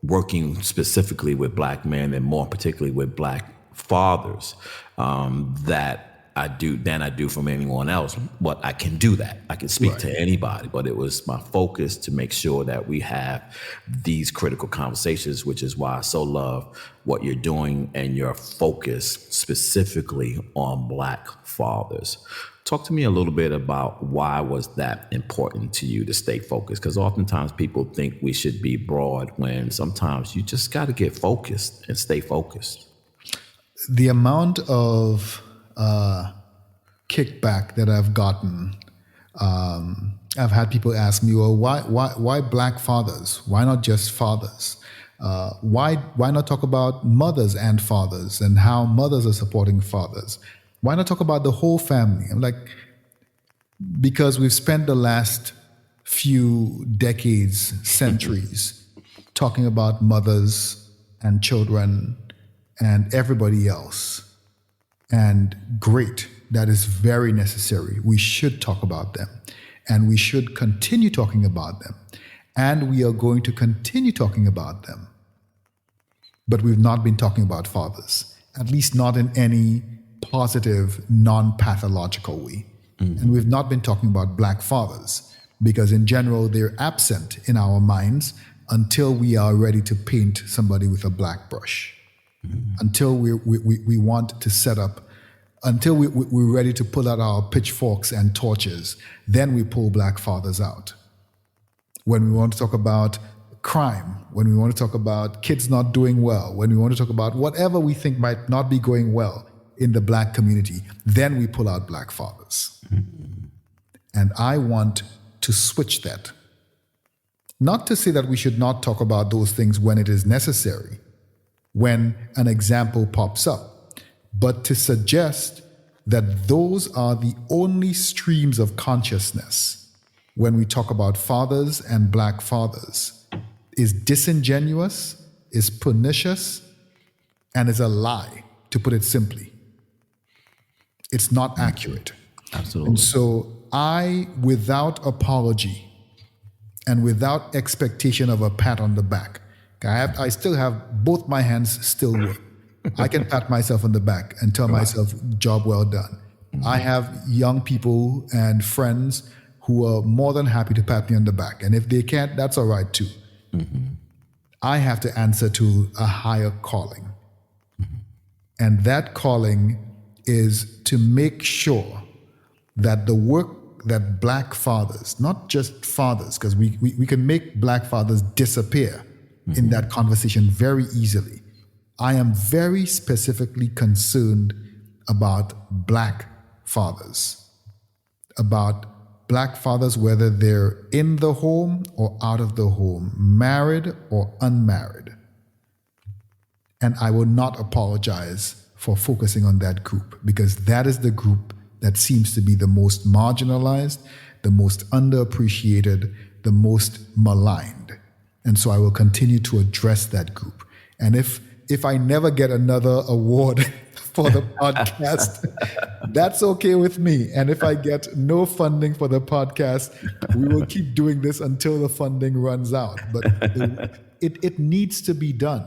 working specifically with Black men, and more particularly with Black fathers, that I do from anyone else. But I can do that. I can speak to anybody. But it was my focus to make sure that we have these critical conversations, which is why I so love what you're doing and your focus specifically on Black fathers. Talk to me a little bit about why was that important to you to stay focused? Because oftentimes people think we should be broad, when sometimes you just got to get focused and stay focused. The amount of kickback that I've gotten, I've had people ask me, well, why Black fathers? Why not just fathers? Why not talk about mothers and fathers and how mothers are supporting fathers? Why not talk about the whole family? I'm like, because we've spent the last few decades, centuries, talking about mothers and children and everybody else. And great, that is very necessary. We should talk about them. And we should continue talking about them. And we are going to continue talking about them. But we've not been talking about fathers, at least not in any positive, non-pathological way. And we've not been talking about Black fathers, because in general, they're absent in our minds until we are ready to paint somebody with a black brush, until we want to set up, until we're ready to pull out our pitchforks and torches, then we pull Black fathers out. When we want to talk about crime, when we want to talk about kids not doing well, when we want to talk about whatever we think might not be going well in the Black community, then we pull out Black fathers. And I want to switch that. Not to say that we should not talk about those things when it is necessary, when an example pops up, but to suggest that those are the only streams of consciousness when we talk about fathers and Black fathers is disingenuous, is pernicious, and is a lie, to put it simply. It's not accurate. Absolutely. And so I, without apology and without expectation of a pat on the back, I still have both my hands still work. I can pat myself on the back and tell myself, job well done. I have young people and friends who are more than happy to pat me on the back. And if they can't, that's all right too. I have to answer to a higher calling. And that calling is to make sure that the work that Black fathers, not just fathers, because we can make Black fathers disappear in that conversation very easily. I am very specifically concerned about Black fathers, about Black fathers, whether they're in the home or out of the home, married or unmarried. And I will not apologize for focusing on that group, because that is the group that seems to be the most marginalized, the most underappreciated, the most maligned. And so I will continue to address that group. And if I never get another award for the podcast, that's okay with me. And if I get no funding for the podcast, we will keep doing this until the funding runs out. But it needs to be done,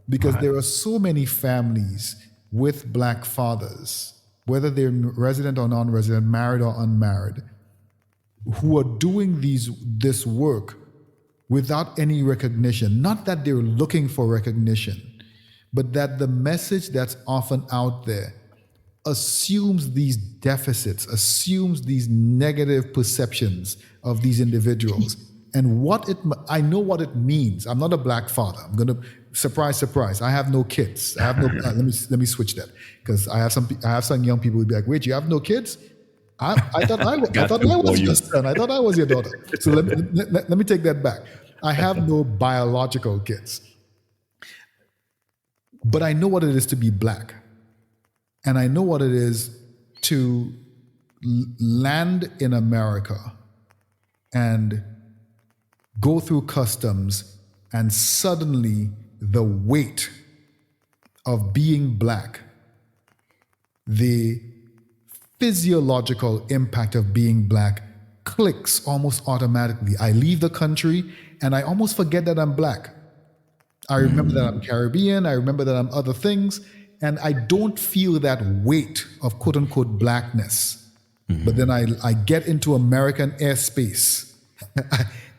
because there are so many families with Black fathers, whether they're resident or non-resident, married or unmarried, who are doing this work without any recognition. Not that they're looking for recognition, but that the message that's often out there assumes these deficits, assumes these negative perceptions of these individuals. And I know what it means. I'm not a Black father. I'm going to, surprise, I have no kids. I have no, let me switch that. Because I have some young people who be like, wait, you have no kids? I thought I was your son. I thought I was your daughter. So let me take that back. I have no biological kids. But I know what it is to be Black. And I know what it is to land in America and go through customs, and suddenly the weight of being Black, the physiological impact of being Black clicks almost automatically. I leave the country and I almost forget that I'm Black. I remember that I'm Caribbean, I remember that I'm other things, and I don't feel that weight of quote unquote Blackness. But then I get into American airspace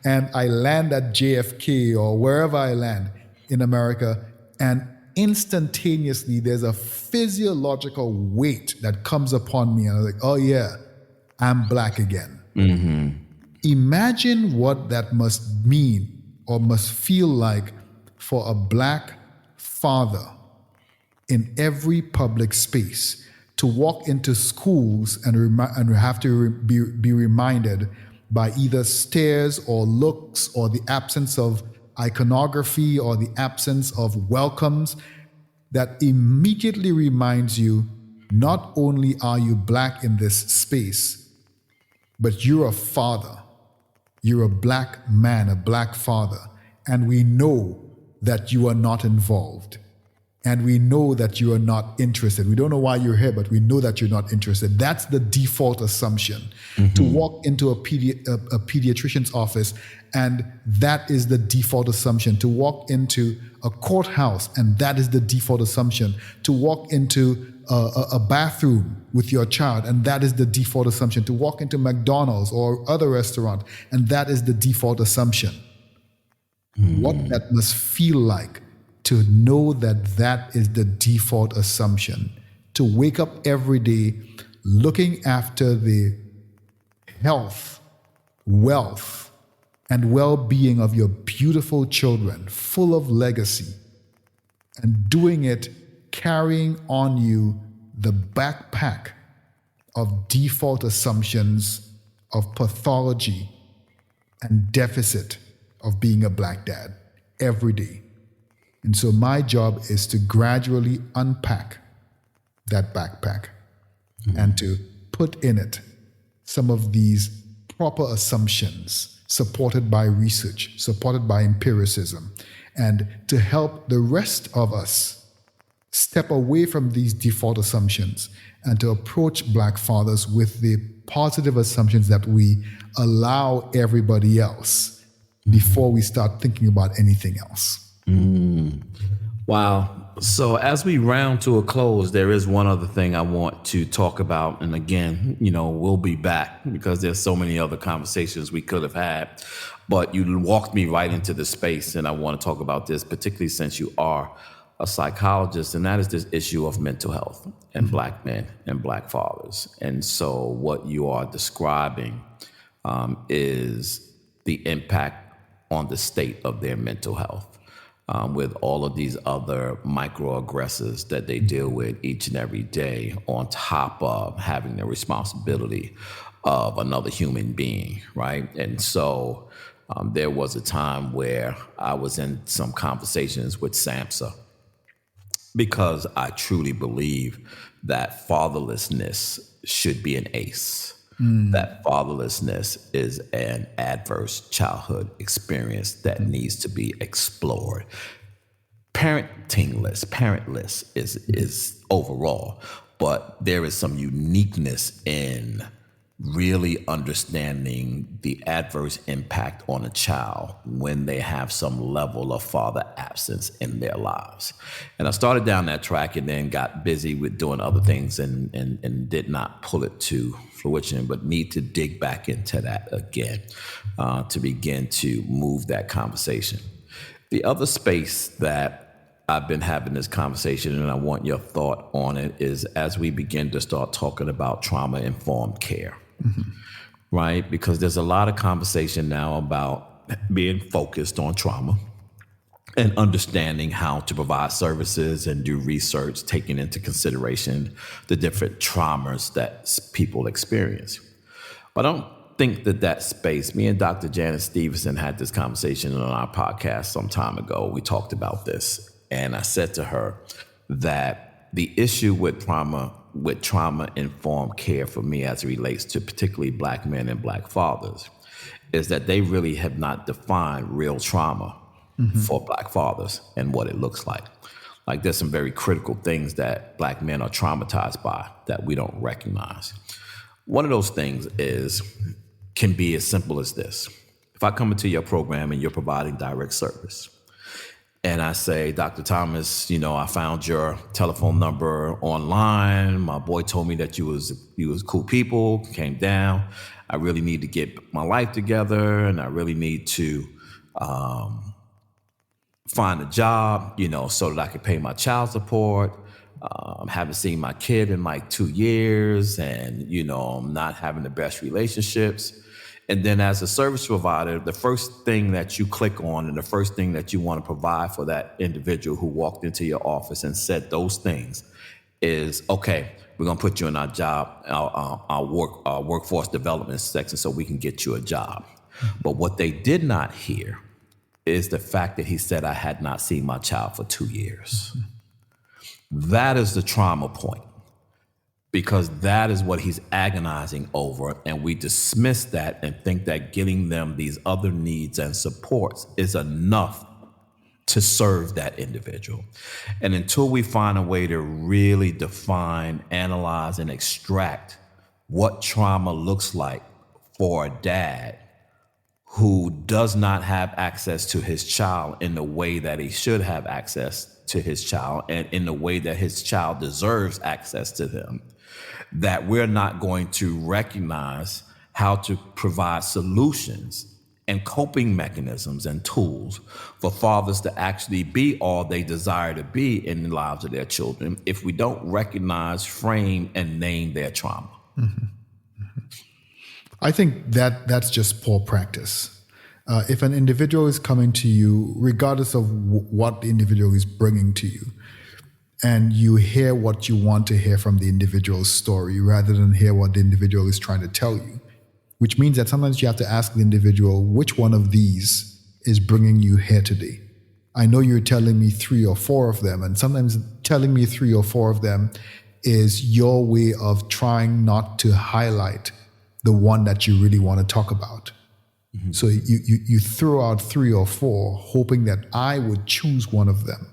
and I land at JFK or wherever I land in America, and instantaneously there's a physiological weight that comes upon me, and I'm like, oh yeah, I'm Black again. Imagine what that must mean or must feel like for a Black father in every public space to walk into schools and have to be reminded by either stares or looks or the absence of iconography or the absence of welcomes that immediately reminds you not only are you Black in this space, but you're a father. You're a Black man, a Black father. And we know that you are not involved. And we know that you are not interested. We don't know why you're here, but we know that you're not interested. That's the default assumption. To walk into a pediatrician's office, and that is the default assumption. To walk into a courthouse, and that is the default assumption. To walk into a bathroom with your child, and that is the default assumption. To walk into McDonald's or other restaurant, and that is the default assumption. What that must feel like to know that that is the default assumption, to wake up every day looking after the health, wealth, and well-being of your beautiful children, full of legacy, and doing it carrying on you the backpack of default assumptions, of pathology, and deficit of being a Black dad every day. And so my job is to gradually unpack that backpack and to put in it some of these proper assumptions supported by research, supported by empiricism, and to help the rest of us step away from these default assumptions and to approach Black fathers with the positive assumptions that we allow everybody else before we start thinking about anything else. Wow. So as we round to a close, there is one other thing I want to talk about. And again, we'll be back because there's so many other conversations we could have had. But you walked me right into the space, and I want to talk about this, particularly since you are a psychologist, and that is this issue of mental health and Black men and Black fathers. And so what you are describing is the impact on the state of their mental health. With all of these other microaggressors that they deal with each and every day, on top of having the responsibility of another human being, right? And so there was a time where I was in some conversations with SAMHSA because I truly believe that fatherlessness should be an ACE. That fatherlessness is an adverse childhood experience that needs to be explored. Parentless is overall, but there is some uniqueness in really understanding the adverse impact on a child when they have some level of father absence in their lives. And I started down that track and then got busy with doing other things and did not pull it to fruition, but need to dig back into that again to begin to move that conversation. The other space that I've been having this conversation, and I want your thought on it, is as we begin to start talking about trauma-informed care. Right? Because there's a lot of conversation now about being focused on trauma and understanding how to provide services and do research, taking into consideration the different traumas that people experience. But I don't think that space, me and Dr. Janet Stevenson had this conversation on our podcast some time ago. We talked about this, and I said to her that the issue with trauma-informed care for me as it relates to particularly Black men and Black fathers is that they really have not defined real trauma for Black fathers and what it looks like. Like there's some very critical things that Black men are traumatized by that we don't recognize. One of those things can be as simple as this. If I come into your program and you're providing direct service, and I say, Dr. Thomas, I found your telephone number online. My boy told me that you was cool people, came down. I really need to get my life together, and I really need to find a job, so that I can pay my child support. I haven't seen my kid in like 2 years, and, I'm not having the best relationships. And then as a service provider, the first thing that you click on and the first thing that you want to provide for that individual who walked into your office and said those things is, okay, we're going to put you in our job, our workforce development section so we can get you a job. But what they did not hear is the fact that he said, I had not seen my child for 2 years. That is the trauma point, because that is what he's agonizing over. And we dismiss that and think that getting them these other needs and supports is enough to serve that individual. And until we find a way to really define, analyze, and extract what trauma looks like for a dad who does not have access to his child in the way that he should have access to his child and in the way that his child deserves access to them, that we're not going to recognize how to provide solutions and coping mechanisms and tools for fathers to actually be all they desire to be in the lives of their children if we don't recognize, frame, and name their trauma. I think that that's just poor practice. If an individual is coming to you, regardless of what the individual is bringing to you, and you hear what you want to hear from the individual's story rather than hear what the individual is trying to tell you, which means that sometimes you have to ask the individual, which one of these is bringing you here today? I know you're telling me 3 or 4 of them, and sometimes telling me 3 or 4 of them is your way of trying not to highlight the one that you really want to talk about. Mm-hmm. So you throw out 3 or 4, hoping that I would choose one of them.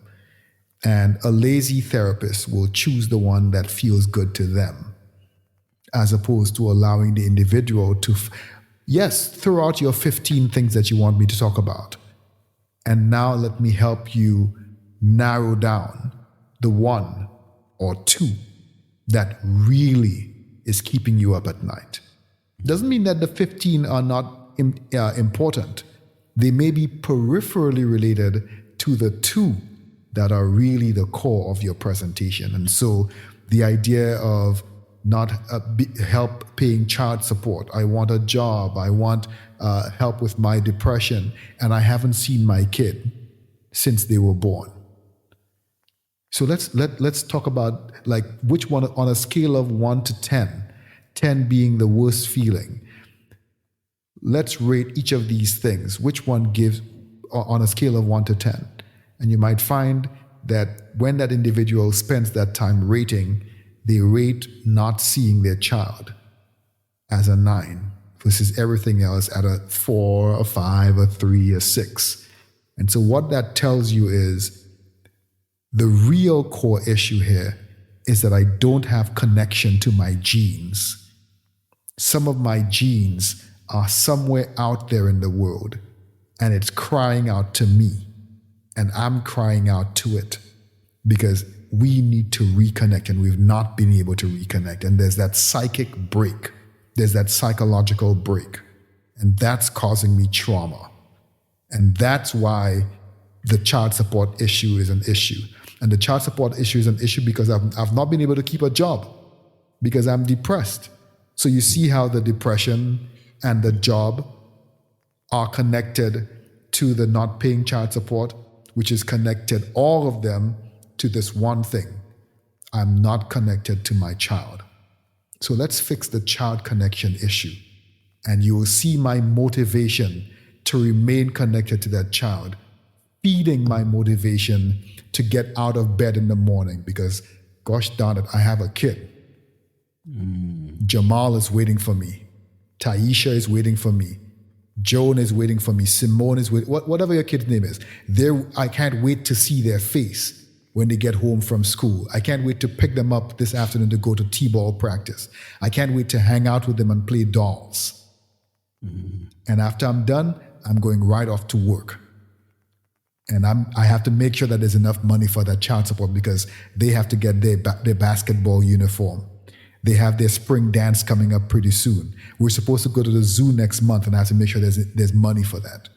And a lazy therapist will choose the one that feels good to them, as opposed to allowing the individual to, yes, throw out your 15 things that you want me to talk about. And now let me help you narrow down the 1 or 2 that really is keeping you up at night. Doesn't mean that the 15 are not important. They may be peripherally related to the 2 that are really the core of your presentation. And so the idea of not help paying child support, I want a job, I want help with my depression, and I haven't seen my kid since they were born. So let's talk about like which one on a scale of 1 to 10, 10 being the worst feeling. Let's rate each of these things. Which one gives on a scale of 1 to 10? And you might find that when that individual spends that time rating, they rate not seeing their child as a 9 versus everything else at a 4, a 5, a 3, a 6. And so what that tells you is the real core issue here is that I don't have connection to my genes. Some of my genes are somewhere out there in the world, and it's crying out to me, and I'm crying out to it because we need to reconnect, and we've not been able to reconnect. And there's that psychic break. There's that psychological break. And that's causing me trauma. And that's why the child support issue is an issue. And the child support issue is an issue because I've not been able to keep a job because I'm depressed. So you see how the depression and the job are connected to the not paying child support, which is connected, all of them, to this one thing. I'm not connected to my child. So let's fix the child connection issue. And you will see my motivation to remain connected to that child, feeding my motivation to get out of bed in the morning because, gosh darn it, I have a kid. Jamal is waiting for me. Taisha is waiting for me. Joan is waiting for me. Simone is waiting, whatever your kid's name is. I can't wait to see their face when they get home from school. I can't wait to pick them up this afternoon to go to t-ball practice. I can't wait to hang out with them and play dolls. And after I'm done, I'm going right off to work. And I have to make sure that there's enough money for that child support because they have to get their basketball uniform. They have their spring dance coming up pretty soon. We're supposed to go to the zoo next month, and I have to make sure there's money for that.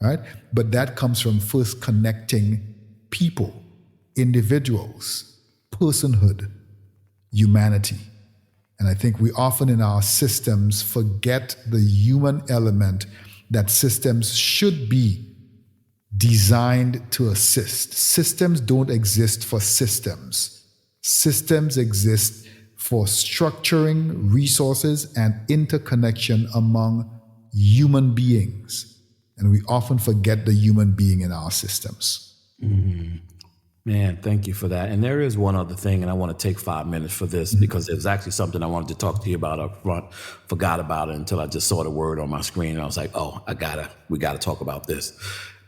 All right? But that comes from first connecting people, individuals, personhood, humanity. And I think we often in our systems forget the human element that systems should be designed to assist. Systems don't exist for systems. Systems exist for structuring resources and interconnection among human beings. And we often forget the human being in our systems. Man, thank you for that. And there is one other thing, and I want to take 5 minutes for this because it was actually something I wanted to talk to you about up front. Forgot about it until I just saw the word on my screen, and I was like, "Oh, we gotta talk about this,"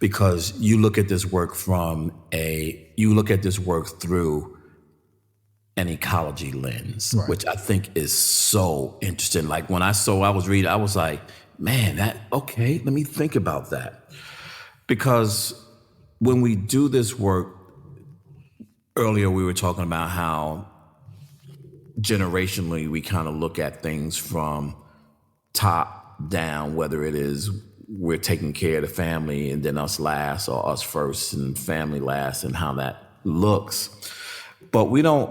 because you look at this work through an ecology lens, Right. which I think is so interesting. Like when I was reading, I was like, "Man, let me think about that," because when we do this work. Earlier, we were talking about how generationally we kind of look at things from top down, whether it is we're taking care of the family and then us last, or us first and family last, and how that looks. But I don't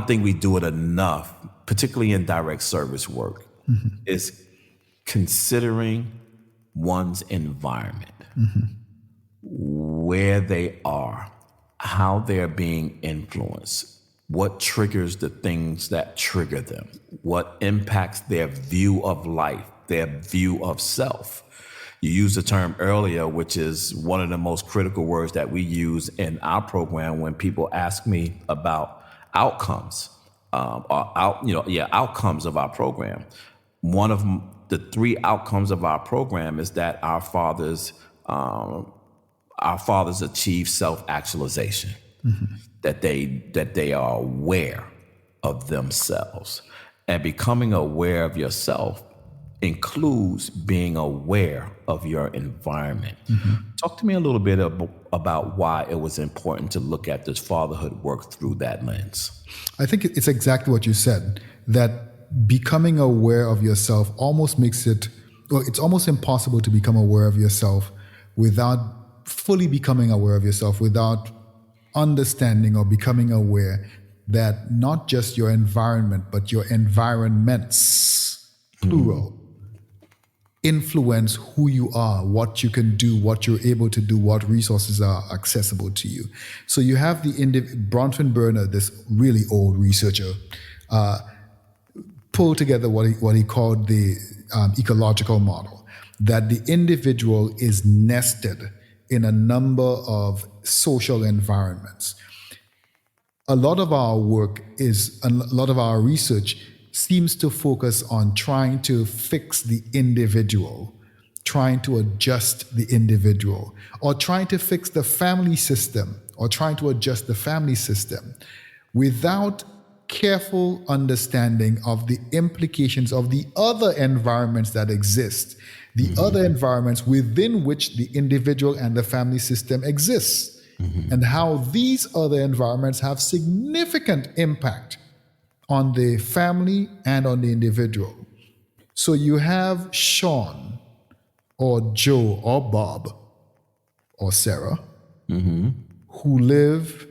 think we do it enough, particularly in direct service work, is considering one's environment, where they are, how they're being influenced, what triggers the things that trigger them, what impacts their view of life, their view of self. You used the term earlier, which is one of the most critical words that we use in our program when people ask me about outcomes, outcomes of our program. One of the 3 outcomes of our program is that our fathers achieve self-actualization, that they are aware of themselves. And becoming aware of yourself includes being aware of your environment. Talk to me a little bit about why it was important to look at this fatherhood work through that lens. I think it's exactly what you said, that becoming aware of yourself almost makes it's almost impossible to become aware of yourself without fully becoming aware of yourself, without understanding or becoming aware that not just your environment, but your environments, plural, influence who you are, what you can do, what you're able to do, what resources are accessible to you. So you have Bronfman Burner, this really old researcher, pulled together what he called the ecological model, that the individual is nested in a number of social environments. A lot of our research seems to focus on trying to fix the individual, trying to adjust the individual, or trying to fix the family system, or trying to adjust the family system, without careful understanding of the implications of the other environments that exist, the other environments within which the individual and the family system exists, and how these other environments have significant impact on the family and on the individual. So you have Sean or Joe or Bob or Sarah who live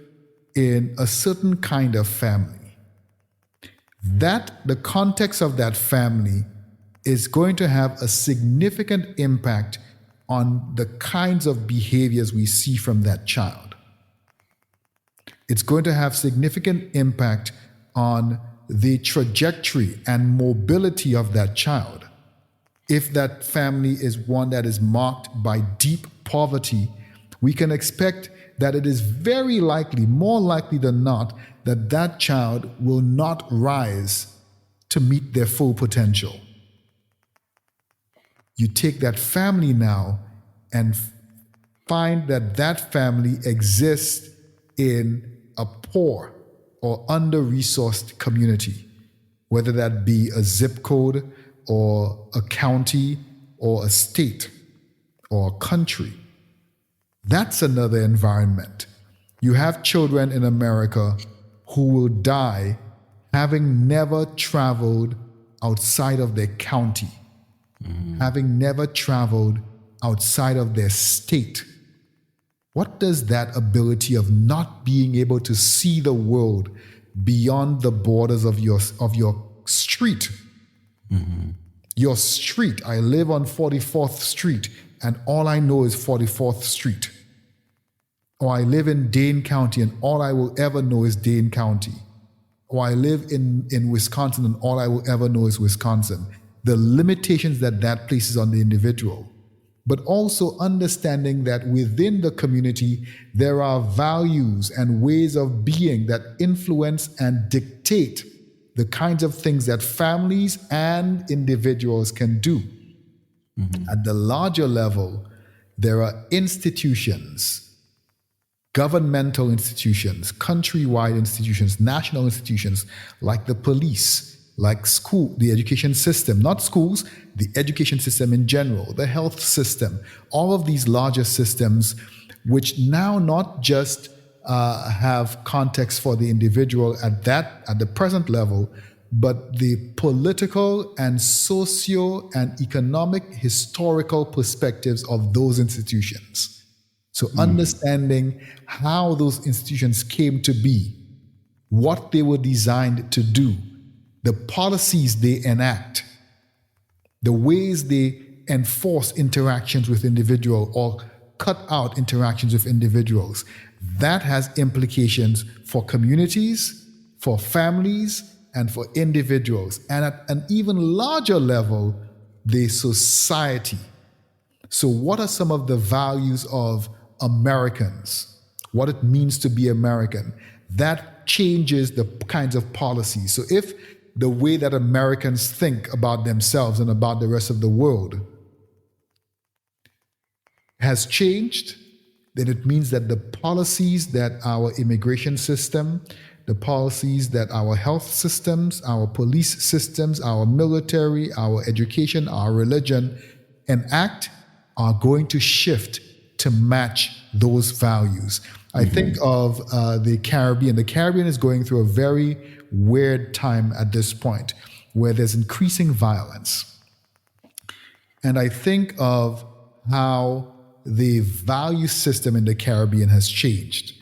in a certain kind of family. The context of that family is going to have a significant impact on the kinds of behaviors we see from that child. It's going to have significant impact on the trajectory and mobility of that child. If that family is one that is marked by deep poverty, we can expect that it is very likely, more likely than not, that that child will not rise to meet their full potential. You take that family now and find that that family exists in a poor or under-resourced community, whether that be a zip code or a county or a state or a country. That's another environment. You have children in America who will die having never traveled outside of their county, having never traveled outside of their state. What does that ability of not being able to see the world beyond the borders of your street? Your street. I live on 44th Street and all I know is 44th Street. Or I live in Dane County and all I will ever know is Dane County. Or I live in Wisconsin and all I will ever know is Wisconsin. The limitations that places on the individual. but also understanding that within the community, there are values and ways of being that influence and dictate the kinds of things that families and individuals can do. At the larger level, there are institutions, governmental institutions, countrywide institutions, national institutions, like the police, like school, the education system, not schools, the education system in general, the health system, all of these larger systems, which now not just have context for the individual at the present level, but the political and socio and economic historical perspectives of those institutions. So understanding how those institutions came to be, what they were designed to do, the policies they enact, the ways they enforce interactions with individuals or cut out interactions with individuals, that has implications for communities, for families, and for individuals. And at an even larger level, the society. So what are some of the values of Americans? What it means to be American? That changes the kinds of policies. So if the way that Americans think about themselves and about the rest of the world has changed, then it means that the policies that our immigration system, the policies that our health systems, our police systems, our military, our education, our religion enact are going to shift to match those values. I think of the Caribbean. The Caribbean is going through a very weird time at this point where there's increasing violence. And I think of how the value system in the Caribbean has changed.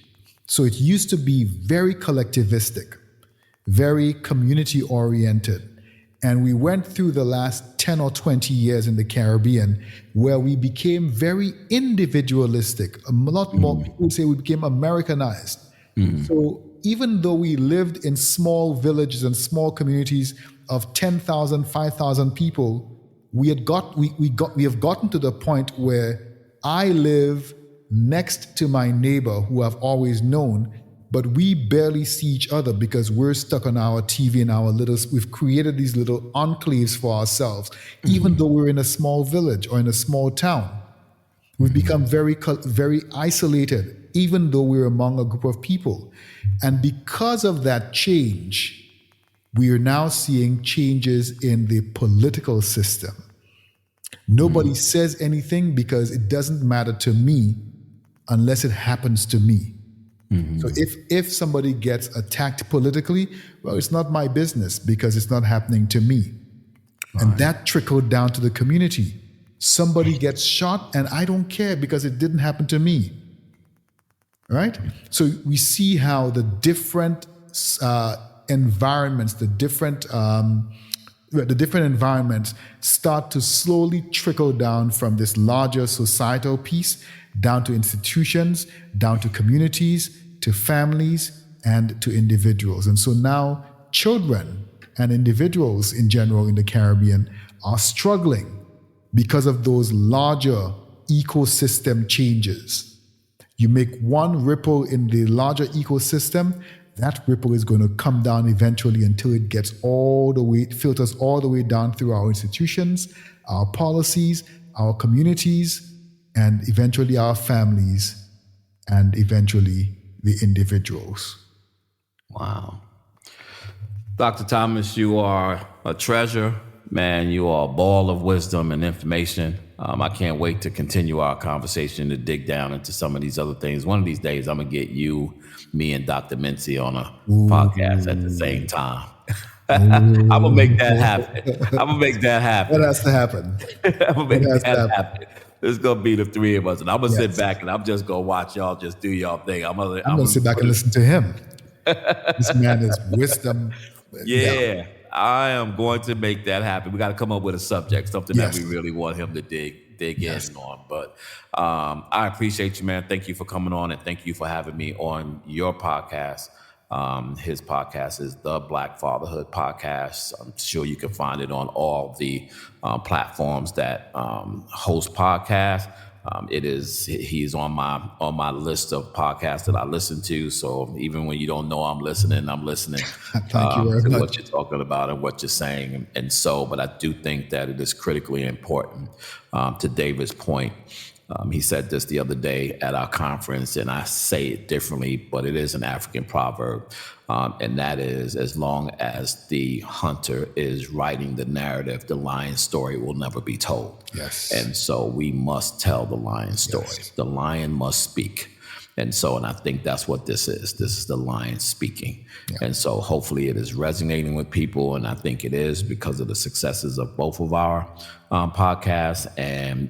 So it used to be very collectivistic, very community oriented. And we went through the last 10 or 20 years in the Caribbean where we became very individualistic. A lot more people would say we became Americanized. So even though we lived in small villages and small communities of 10,000, 5,000 people, we have gotten to the point where I live next to my neighbor who I've always known, but we barely see each other because we're stuck on our TV and we've created these little enclaves for ourselves, even though we're in a small village or in a small town. We've become very, very isolated, even though we're among a group of people. And because of that change, we are now seeing changes in the political system. Nobody says anything because it doesn't matter to me unless it happens to me. So if somebody gets attacked politically, well, it's not my business because it's not happening to me. And that trickled down to the community. Somebody gets shot and I don't care because it didn't happen to me. Right? So we see how the different environments, the different environments start to slowly trickle down from this larger societal piece down to institutions, down to communities, to families, and to individuals. And so now children and individuals in general in the Caribbean are struggling because of those larger ecosystem changes. You make one ripple in the larger ecosystem, that ripple is going to come down eventually until it gets filters all the way down through our institutions, our policies, our communities, and eventually our families, and eventually the individuals. Wow. Dr. Thomas, you are a treasure. Man, you are a ball of wisdom and information. I can't wait to continue our conversation to dig down into some of these other things. One of these days, I'm going to get you, me, and Dr. Mincy on a podcast at the same time. I'm going to make that happen. That has to happen. I'm going to make that happen. It's going to be the three of us. And I'm going to sit back and I'm just going to watch y'all just do y'all thing. I'm going to sit back and listen to him. This man is wisdom. Yeah. I am going to make that happen. We got to come up with a subject, something that we really want him to dig in on. But I appreciate you, man. Thank you for coming on and thank you for having me on your podcast. His podcast is the Black Fatherhood Podcast. I'm sure you can find it on all the platforms that host podcasts. He's on my list of podcasts that I listen to. So even when you don't know I'm listening Thank you very to much. what you're talking about and what you're saying. But I do think that it is critically important. To David's point, he said this the other day at our conference, and I say it differently, but it is an African proverb. And that is, as long as the hunter is writing the narrative, the lion's story will never be told. Yes. And so we must tell the lion's story. Yes. The lion must speak. And I think that's what this is. This is the lion speaking. Yeah. And so hopefully it is resonating with people. And I think it is because of the successes of both of our podcasts. And,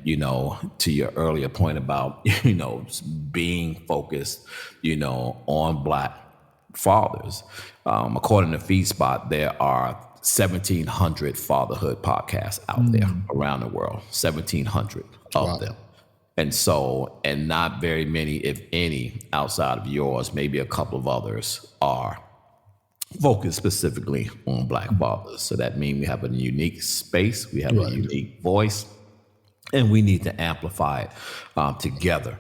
to your earlier point about, being focused, on Black fathers. According to FeedSpot, there are 1,700 fatherhood podcasts out there around the world, 1,700 of them. And not very many, if any, outside of yours, maybe a couple of others are focused specifically on Black fathers. So that means we have a unique space, we have a unique voice, and we need to amplify it together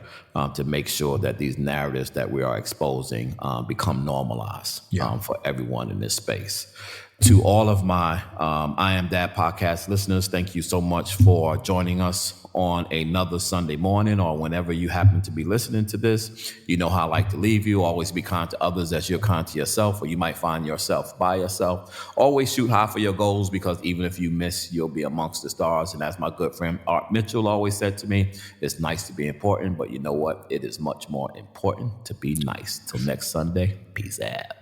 to make sure that these narratives that we are exposing become normalized for everyone in this space. To all of my I Am Dad podcast listeners, thank you so much for joining us on another Sunday morning or whenever you happen to be listening to this. You know how I like to leave you. Always be kind to others as you're kind to yourself, or you might find yourself by yourself. Always shoot high for your goals, because even if you miss, you'll be amongst the stars. And as my good friend Art Mitchell always said to me, it's nice to be important, but you know what? It is much more important to be nice. Till next Sunday, peace out.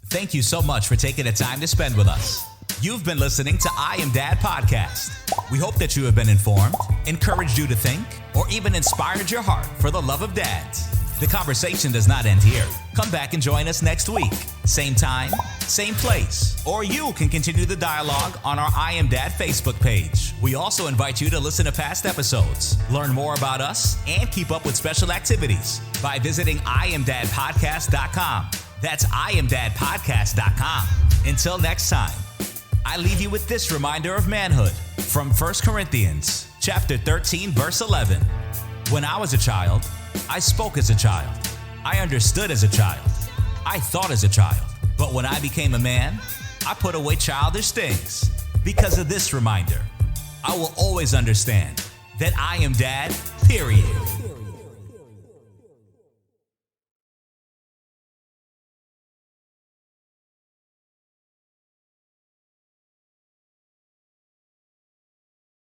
Thank you so much for taking the time to spend with us. You've been listening to I Am Dad Podcast. We hope that you have been informed, encouraged you to think, or even inspired your heart for the love of dads. The conversation does not end here. Come back and join us next week. Same time, same place. Or you can continue the dialogue on our I Am Dad Facebook page. We also invite you to listen to past episodes, learn more about us, and keep up with special activities by visiting IamDadPodcast.com. That's IamDadPodcast.com. Until next time, I leave you with this reminder of manhood from 1 Corinthians chapter 13, verse 11. When I was a child, I spoke as a child. I understood as a child. I thought as a child. But when I became a man, I put away childish things. Because of this reminder, I will always understand that I am Dad, period.